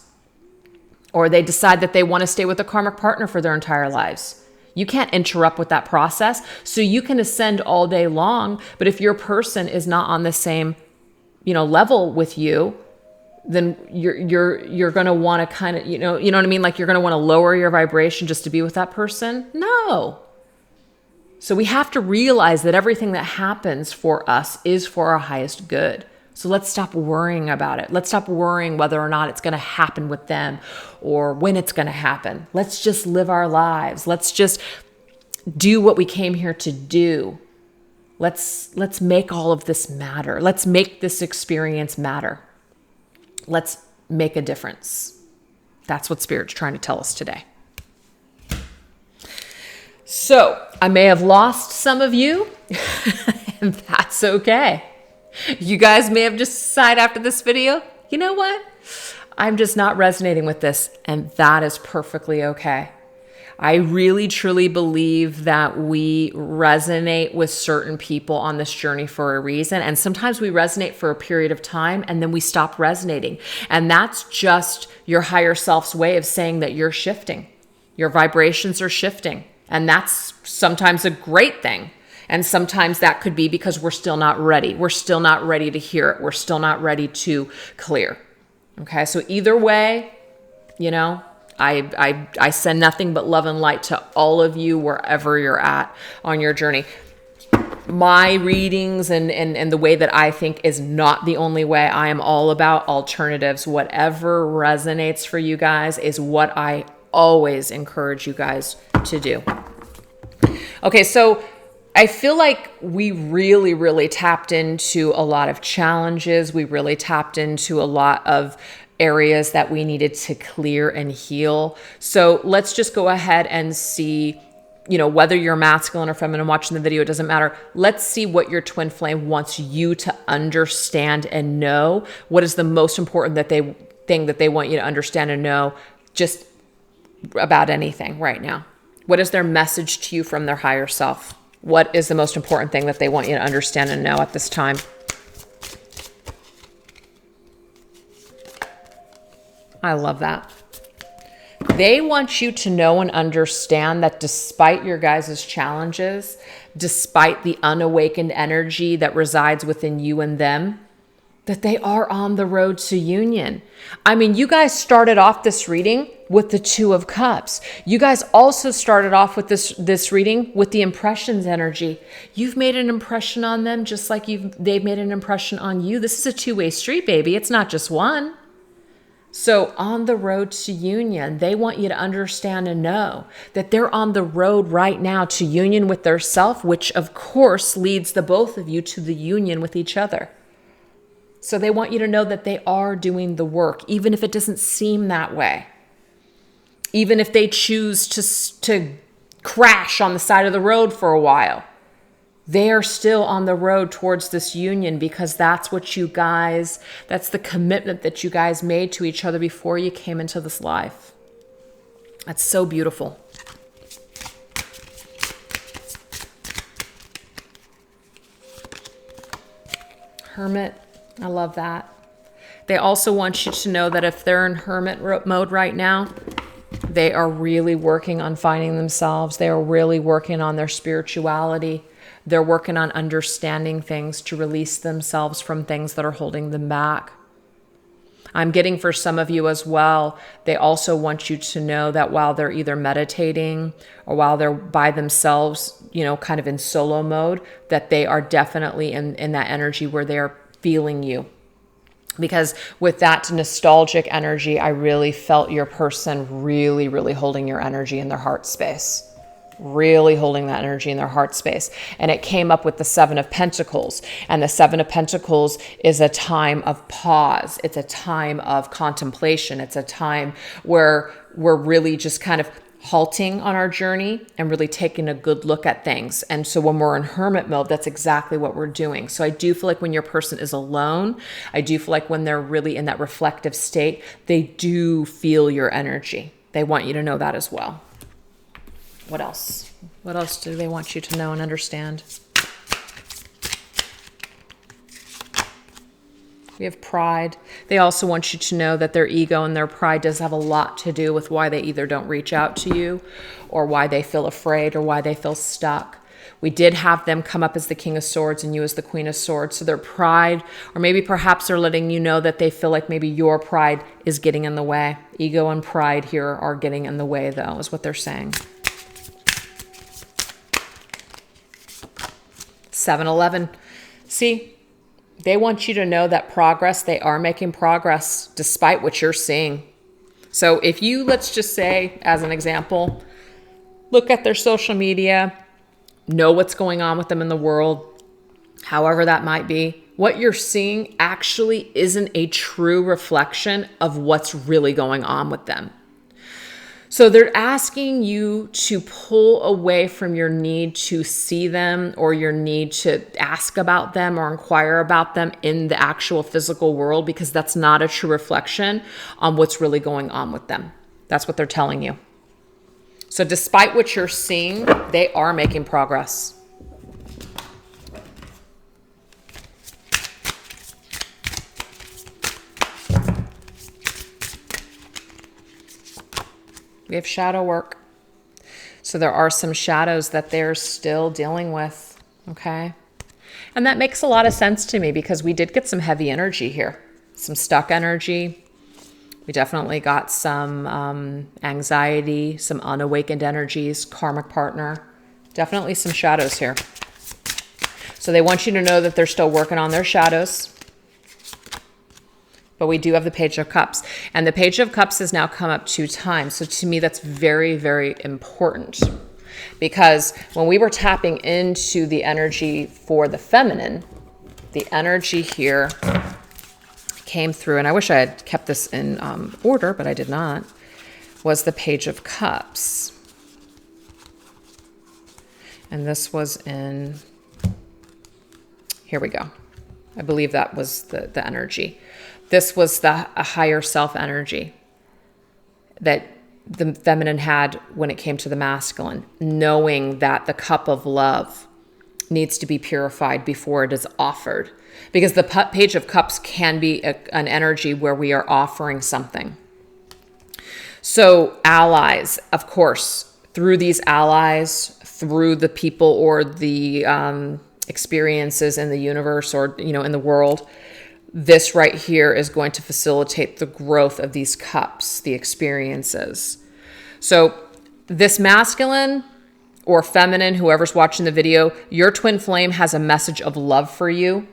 Or they decide that they want to stay with a karmic partner for their entire lives. You can't interrupt with that process. So you can ascend all day long, but if your person is not on the same, level with you, then you're going to want to kind of, you know what I mean? Like, you're going to want to lower your vibration just to be with that person. No. So we have to realize that everything that happens for us is for our highest good. So let's stop worrying about it. Let's stop worrying whether or not it's going to happen with them or when it's going to happen. Let's just live our lives. Let's just do what we came here to do. Let's make all of this matter. Let's make this experience matter. Let's make a difference. That's what Spirit's trying to tell us today. So I may have lost some of you, and that's okay. You guys may have just decided after this video, you know what? I'm just not resonating with this, and that is perfectly okay. I really, truly believe that we resonate with certain people on this journey for a reason. And sometimes we resonate for a period of time and then we stop resonating. And that's just your higher self's way of saying that you're shifting. Your vibrations are shifting. And that's sometimes a great thing. And sometimes that could be because we're still not ready. We're still not ready to hear it. We're still not ready to clear. Okay, so either way, I send nothing but love and light to all of you wherever you're at on your journey. My readings and the way that I think is not the only way. I am all about alternatives. Whatever resonates for you guys is what I always encourage you guys to do. Okay, so I feel like we really, really tapped into a lot of challenges. We really tapped into a lot of areas that we needed to clear and heal. So let's just go ahead and see, whether you're masculine or feminine watching the video, it doesn't matter. Let's see what your twin flame wants you to understand and know. What is the most important thing that they want you to understand and know just about anything right now? What is their message to you from their higher self? What is the most important thing that they want you to understand and know at this time? I love that. They want you to know and understand that despite your guys' challenges, despite the unawakened energy that resides within you and them, that they are on the road to union. I mean, you guys started off this reading with the Two of Cups. You guys also started off with this reading with the impressions energy. You've made an impression on them just like they've made an impression on you. This is a two-way street, baby. It's not just one. So on the road to union, they want you to understand and know that they're on the road right now to union with their self, which of course leads the both of you to the union with each other. So they want you to know that they are doing the work, even if it doesn't seem that way. Even if they choose to crash on the side of the road for a while. They are still on the road towards this union because that's that's the commitment that you guys made to each other before you came into this life. That's so beautiful. Hermit, I love that. They also want you to know that if they're in hermit mode right now, they are really working on finding themselves. They are really working on their spirituality. They're working on understanding things to release themselves from things that are holding them back. I'm getting for some of you as well, they also want you to know that while they're either meditating or while they're by themselves, kind of in solo mode, that they are definitely in that energy where they are feeling you. Because with that nostalgic energy, I really felt your person really, really holding your energy in their heart space. Really holding that energy in their heart space. And it came up with the Seven of Pentacles. And the Seven of Pentacles is a time of pause. It's a time of contemplation. It's a time where we're really just kind of halting on our journey and really taking a good look at things. And so when we're in hermit mode, that's exactly what we're doing. So I do feel like when your person is alone, I do feel like when they're really in that reflective state, they do feel your energy. They want you to know that as well. What else? What else do they want you to know and understand? We have pride. They also want you to know that their ego and their pride does have a lot to do with why they either don't reach out to you or why they feel afraid or why they feel stuck. We did have them come up as the King of Swords and you as the Queen of Swords. So their pride, or maybe perhaps they're letting you know that they feel like maybe your pride is getting in the way. Ego and pride here are getting in the way, though, is what they're saying. 7-11. See? They want you to know that progress, they are making progress despite what you're seeing. So if you, let's just say, as an example, look at their social media, know what's going on with them in the world, however that might be, what you're seeing actually isn't a true reflection of what's really going on with them. So they're asking you to pull away from your need to see them or your need to ask about them or inquire about them in the actual physical world, because that's not a true reflection on what's really going on with them. That's what they're telling you. So despite what you're seeing, they are making progress. We have shadow work. So there are some shadows that they're still dealing with, okay? And that makes a lot of sense to me because we did get some heavy energy here, some stuck energy. We definitely got some anxiety, some unawakened energies, karmic partner. Definitely some shadows here. So they want you to know that they're still working on their shadows. But we do have the Page of Cups. And the Page of Cups has now come up 2 times. So to me, that's very, very important. Because when we were tapping into the energy for the feminine, the energy here came through, and I wish I had kept this in order, but I did not, was the Page of Cups. And this was in, here we go. I believe that was the energy. This was a higher self energy that the feminine had when it came to the masculine, knowing that the cup of love needs to be purified before it is offered. Because the Page of Cups can be an energy where we are offering something. So allies, of course, through these allies, through the people or the experiences in the universe or, in the world, this right here is going to facilitate the growth of these cups, the experiences. So this masculine or feminine, whoever's watching the video, your twin flame has a message of love for you.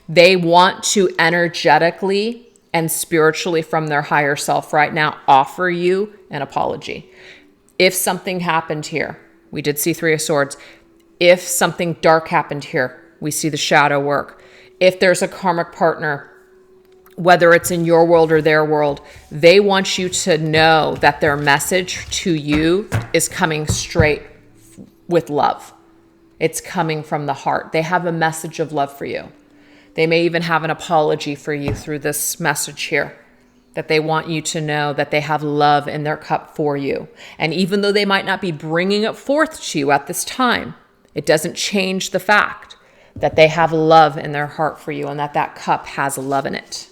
They want to energetically and spiritually from their higher self right now offer you an apology. If something happened here, we did see 3 of Swords. If something dark happened here, we see the shadow work. If there's a karmic partner, whether it's in your world or their world, they want you to know that their message to you is coming straight with love. It's coming from the heart. They have a message of love for you. They may even have an apology for you through this message here, that they want you to know that they have love in their cup for you. And even though they might not be bringing it forth to you at this time, it doesn't change the fact that they have love in their heart for you and that cup has love in it.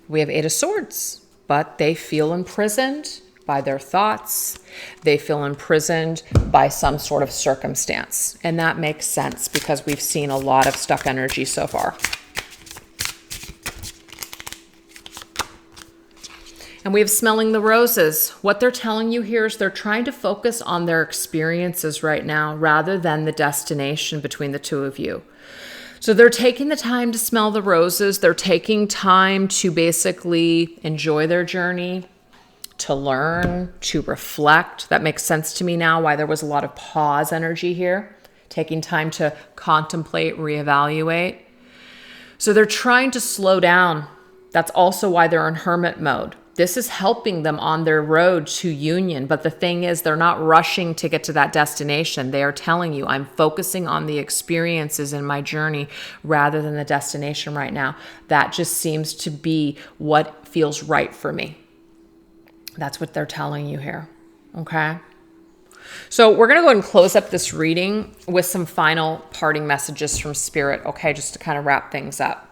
We have 8 of Swords, but they feel imprisoned by their thoughts. They feel imprisoned by some sort of circumstance. And that makes sense because we've seen a lot of stuck energy so far. And we have smelling the roses. What they're telling you here is they're trying to focus on their experiences right now rather than the destination between the two of you. So they're taking the time to smell the roses. They're taking time to basically enjoy their journey, to learn, to reflect. That makes sense to me now why there was a lot of pause energy here, taking time to contemplate, reevaluate. So they're trying to slow down. That's also why they're in hermit mode. This is helping them on their road to union. But the thing is, they're not rushing to get to that destination. They are telling you, I'm focusing on the experiences in my journey rather than the destination right now. That just seems to be what feels right for me. That's what they're telling you here. Okay. So we're going to go ahead and close up this reading with some final parting messages from Spirit. Okay. Just to kind of wrap things up.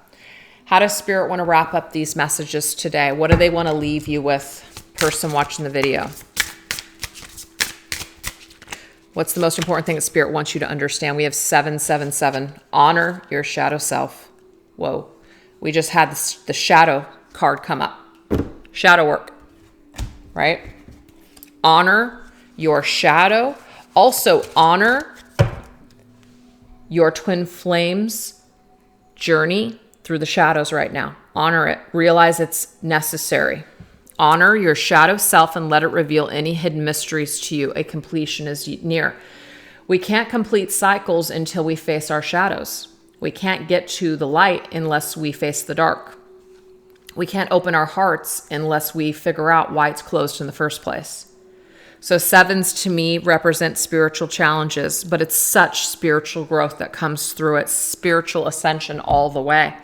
How does Spirit want to wrap up these messages today? What do they want to leave you with, person watching the video? What's the most important thing that Spirit wants you to understand? We have 777. Honor your shadow self. Whoa. We just had the shadow card come up. Shadow work. Right? Honor your shadow. Also honor your twin flames journey through the shadows right now. Honor it. Realize it's necessary. Honor your shadow self and let it reveal any hidden mysteries to you. A completion is near. We can't complete cycles until we face our shadows. We can't get to the light unless we face the dark. We can't open our hearts unless we figure out why it's closed in the first place. So sevens to me represent spiritual challenges, but it's such spiritual growth that comes through it. Spiritual ascension all the way.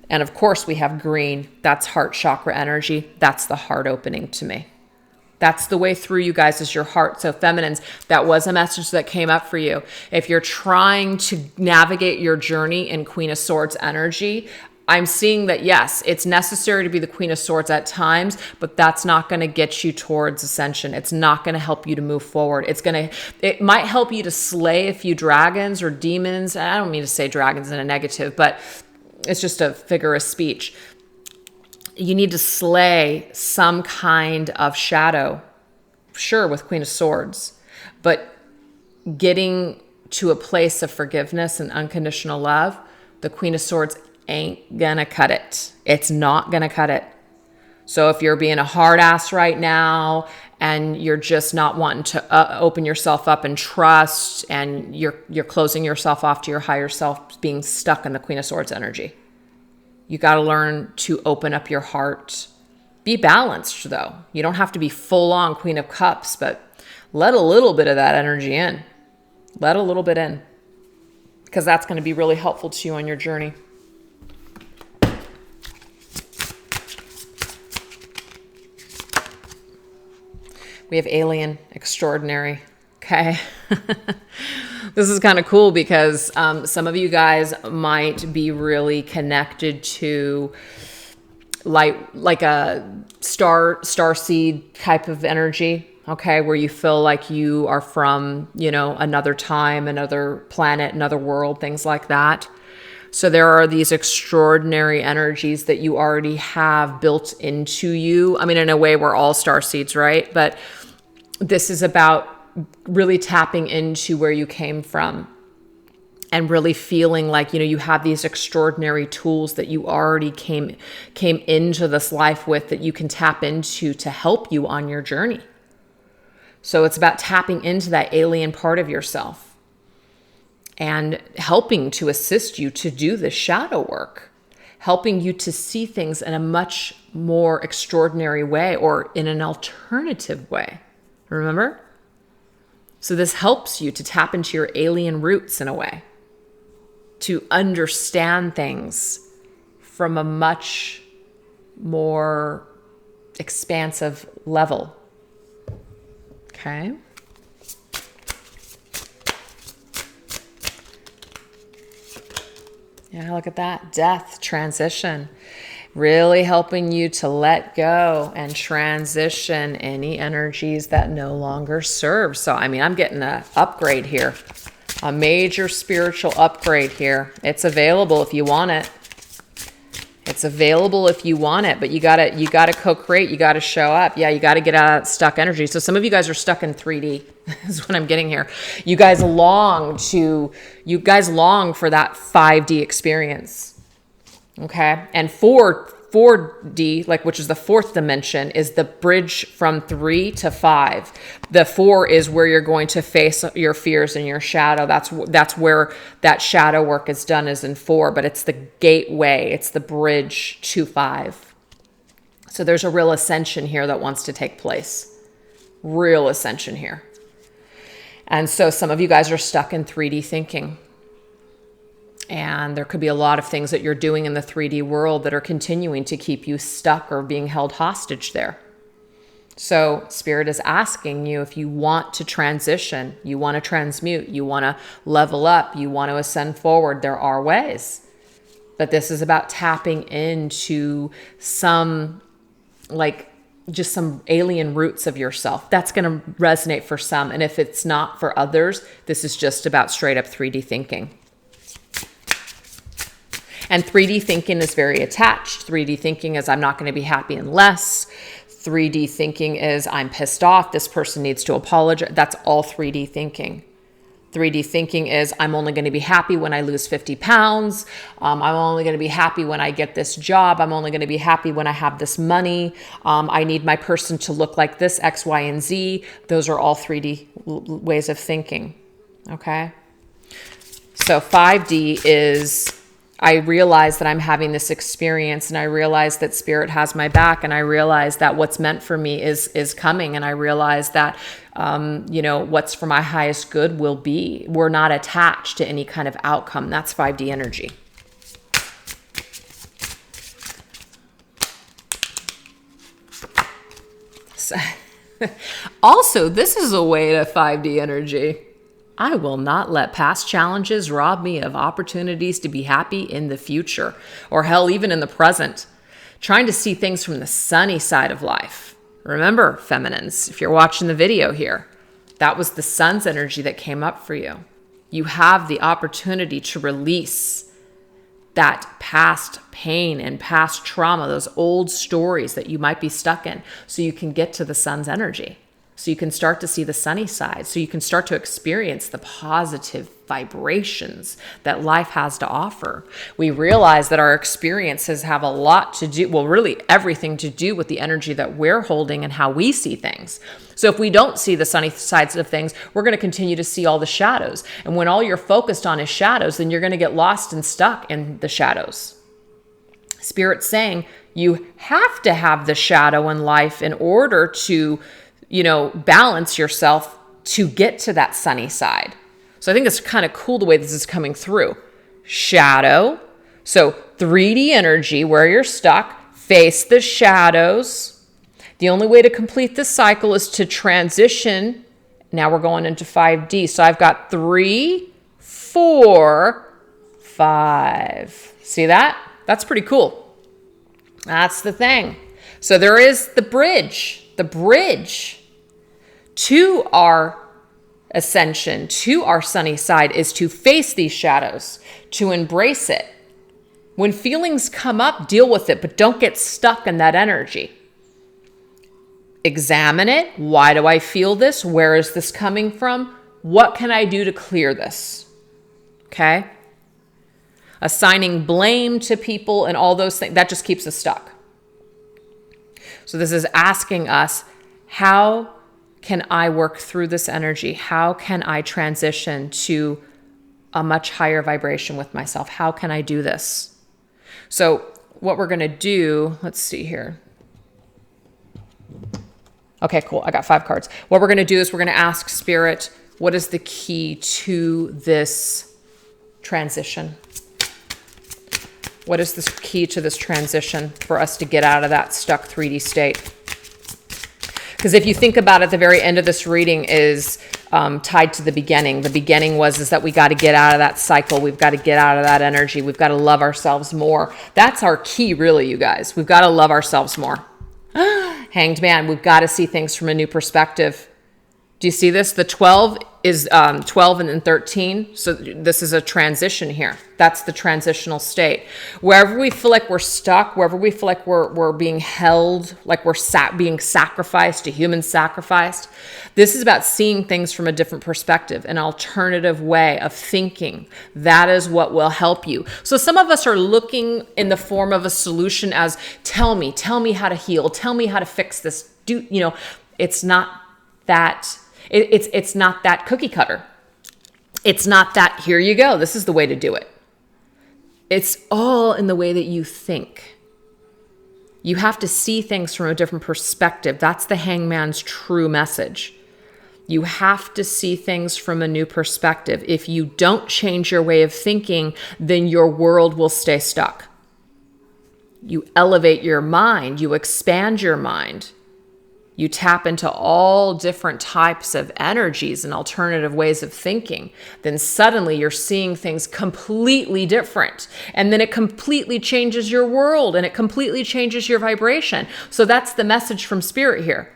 And of course we have green. That's heart chakra energy. That's the heart opening to me. That's the way through, you guys, is your heart. So feminines, that was a message that came up for you. If you're trying to navigate your journey in Queen of Swords energy, I'm seeing that, yes, it's necessary to be the Queen of Swords at times, but that's not going to get you towards ascension. It's not going to help you to move forward. It might help you to slay a few dragons or demons. I don't mean to say dragons in a negative, but it's just a figure of speech. You need to slay some kind of shadow, sure, with Queen of Swords, but getting to a place of forgiveness and unconditional love, the Queen of Swords ain't gonna cut it. It's not gonna cut it. So if you're being a hard ass right now and you're just not wanting to open yourself up and trust, and you're closing yourself off to your higher self, being stuck in the Queen of Swords energy, you got to learn to open up your heart. Be balanced though. You don't have to be full on Queen of Cups, but let a little bit of that energy in. Let a little bit in, because that's going to be really helpful to you on your journey. We have alien, extraordinary. Okay. This is kind of cool because some of you guys might be really connected to like a star seed type of energy. Okay. Where you feel like you are from, another time, another planet, another world, things like that. So there are these extraordinary energies that you already have built into you. I mean, in a way, we're all star seeds, right? But this is about really tapping into where you came from and really feeling like, you have these extraordinary tools that you already came into this life with, that you can tap into to help you on your journey. So it's about tapping into that alien part of yourself and helping to assist you to do the shadow work, helping you to see things in a much more extraordinary way or in an alternative way. Remember? So this helps you to tap into your alien roots in a way, to understand things from a much more expansive level. Okay. Yeah, look at that. Death, transition. Really helping you to let go and transition any energies that no longer serve. So, I'm getting an upgrade here, a major spiritual upgrade here. It's available if you want it. It's available if you want it, but you gotta co-create. You gotta show up. Yeah, you gotta get out of that stuck energy. So some of you guys are stuck in 3D. Is what I'm getting here. You guys long for that 5D experience. Okay. And 4D, like, which is the fourth dimension, is the bridge from 3 to 5. The 4 is where you're going to face your fears and your shadow. That's where that shadow work is done, is in 4, but it's the gateway. It's the bridge to 5. So there's a real ascension here that wants to take place. Real ascension here. And so some of you guys are stuck in 3D thinking. And there could be a lot of things that you're doing in the 3D world that are continuing to keep you stuck or being held hostage there. So Spirit is asking you, if you want to transition, you want to transmute, you want to level up, you want to ascend forward, there are ways. But this is about tapping into some, like, just some alien roots of yourself. That's going to resonate for some. And if it's not for others, this is just about straight up 3D thinking. And 3D thinking is very attached. 3D thinking is, I'm not going to be happy unless. 3D thinking is, I'm pissed off, this person needs to apologize. That's all 3D thinking. 3D thinking is, I'm only going to be happy when I lose 50 pounds. I'm only going to be happy when I get this job. I'm only going to be happy when I have this money. I need my person to look like this, X, Y, and Z. Those are all 3D ways of thinking. Okay? So 5D is, I realize that I'm having this experience, and I realize that Spirit has my back, and I realize that what's meant for me is coming, and I realize that what's for my highest good will be. We're not attached to any kind of outcome. That's 5D energy. So, also, this is a way to 5D energy. I will not let past challenges rob me of opportunities to be happy in the future, or hell, even in the present. Trying to see things from the sunny side of life. Remember, feminines, if you're watching the video here, that was the sun's energy that came up for you. You have the opportunity to release that past pain and past trauma, those old stories that you might be stuck in, so you can get to the sun's energy. So you can start to see the sunny side. So you can start to experience the positive vibrations that life has to offer. We realize that our experiences have a lot to do, well, really everything to do with the energy that we're holding and how we see things. So if we don't see the sunny sides of things, we're going to continue to see all the shadows. And when all you're focused on is shadows, then you're going to get lost and stuck in the shadows. Spirit's saying you have to have the shadow in life in order to balance yourself to get to that sunny side. So I think it's kind of cool the way this is coming through. Shadow. So 3D energy, where you're stuck, face the shadows. The only way to complete this cycle is to transition. Now we're going into 5D. So I've got 3, 4, 5. See that? That's pretty cool. That's the thing. So there is the bridge to our ascension, to our sunny side, is to face these shadows, to embrace it. When feelings come up, deal with it, but don't get stuck in that energy. Examine it. Why do I feel this? Where is this coming from? What can I do to clear this? Okay? Assigning blame to people and all those things, that just keeps us stuck. So this is asking us, how can I work through this energy? How can I transition to a much higher vibration with myself? How can I do this? So what we're going to do, let's see here. Okay, cool. I got 5 cards. What we're going to do is we're going to ask Spirit, what is the key to this transition? What is the key to this transition for us to get out of that stuck 3D state? Because if you think about it, the very end of this reading is tied to the beginning. The beginning was that we got to get out of that cycle. We've got to get out of that energy. We've got to love ourselves more. That's our key, really, you guys. We've got to love ourselves more. Hanged Man, we've got to see things from a new perspective. Do you see this? The 12 is 12 and then 13. So this is a transition here. That's the transitional state. Wherever we feel like we're stuck, wherever we feel like we're being held, like we're being sacrificed, a human sacrificed, this is about seeing things from a different perspective, an alternative way of thinking. That is what will help you. So some of us are looking in the form of a solution as, tell me how to heal, tell me how to fix this. It's not that, it's not that cookie cutter. It's not that, here you go, this is the way to do it. It's all in the way that you think. You have to see things from a different perspective. That's the hangman's true message. You have to see things from a new perspective. If you don't change your way of thinking, then your world will stay stuck. You elevate your mind, you expand your mind. You tap into all different types of energies and alternative ways of thinking, then suddenly you're seeing things completely different. And then it completely changes your world and it completely changes your vibration. So that's the message from Spirit here.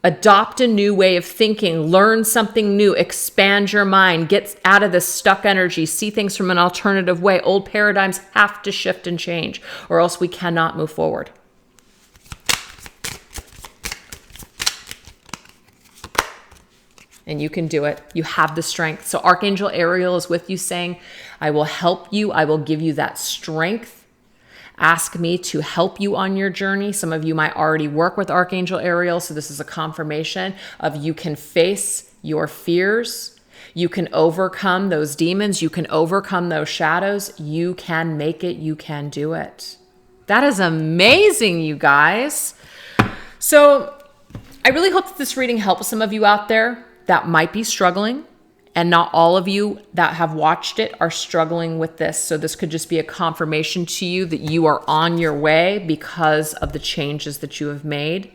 Adopt a new way of thinking, learn something new, expand your mind, get out of this stuck energy, see things from an alternative way. Old paradigms have to shift and change, or else we cannot move forward. And you can do it. You have the strength. So Archangel Ariel is with you saying, I will help you. I will give you that strength. Ask me to help you on your journey. Some of you might already work with Archangel Ariel. So this is a confirmation of you can face your fears. You can overcome those demons. You can overcome those shadows. You can make it. You can do it. That is amazing, you guys. So I really hope that this reading helps some of you out there that might be struggling, and not all of you that have watched it are struggling with this. So this could just be a confirmation to you that you are on your way because of the changes that you have made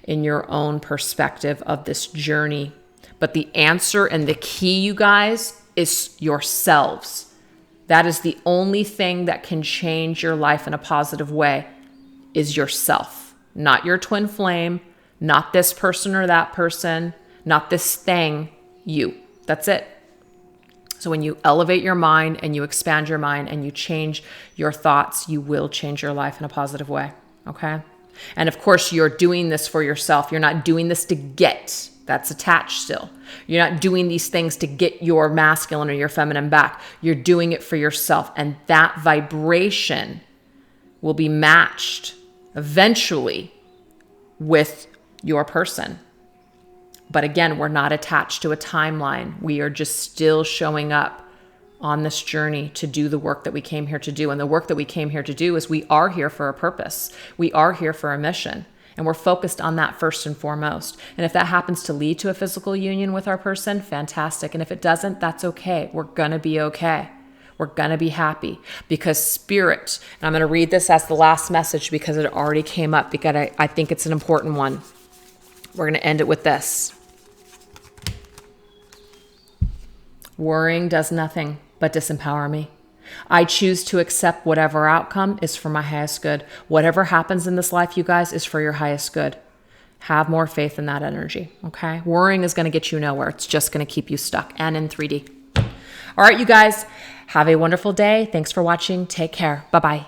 in your own perspective of this journey. But the answer and the key, you guys, is yourselves. That is the only thing that can change your life in a positive way, is yourself. Not your twin flame, not this person or that person, not this thing, you. That's it. So when you elevate your mind and you expand your mind and you change your thoughts, you will change your life in a positive way. Okay? And of course, you're doing this for yourself. You're not doing this to get. That's attached still. You're not doing these things to get your masculine or your feminine back. You're doing it for yourself. And that vibration will be matched eventually with your person. But again, we're not attached to a timeline. We are just still showing up on this journey to do the work that we came here to do. And the work that we came here to do is we are here for a purpose. We are here for a mission. And we're focused on that first and foremost. And if that happens to lead to a physical union with our person, fantastic. And if it doesn't, that's okay. We're going to be okay. We're going to be happy because Spirit, and I'm going to read this as the last message because it already came up because I think it's an important one. We're going to end it with this. Worrying does nothing but disempower me. I choose to accept whatever outcome is for my highest good. Whatever happens in this life, you guys, is for your highest good. Have more faith in that energy, okay? Worrying is going to get you nowhere. It's just going to keep you stuck and in 3D. All right, you guys, have a wonderful day. Thanks for watching. Take care. Bye-bye.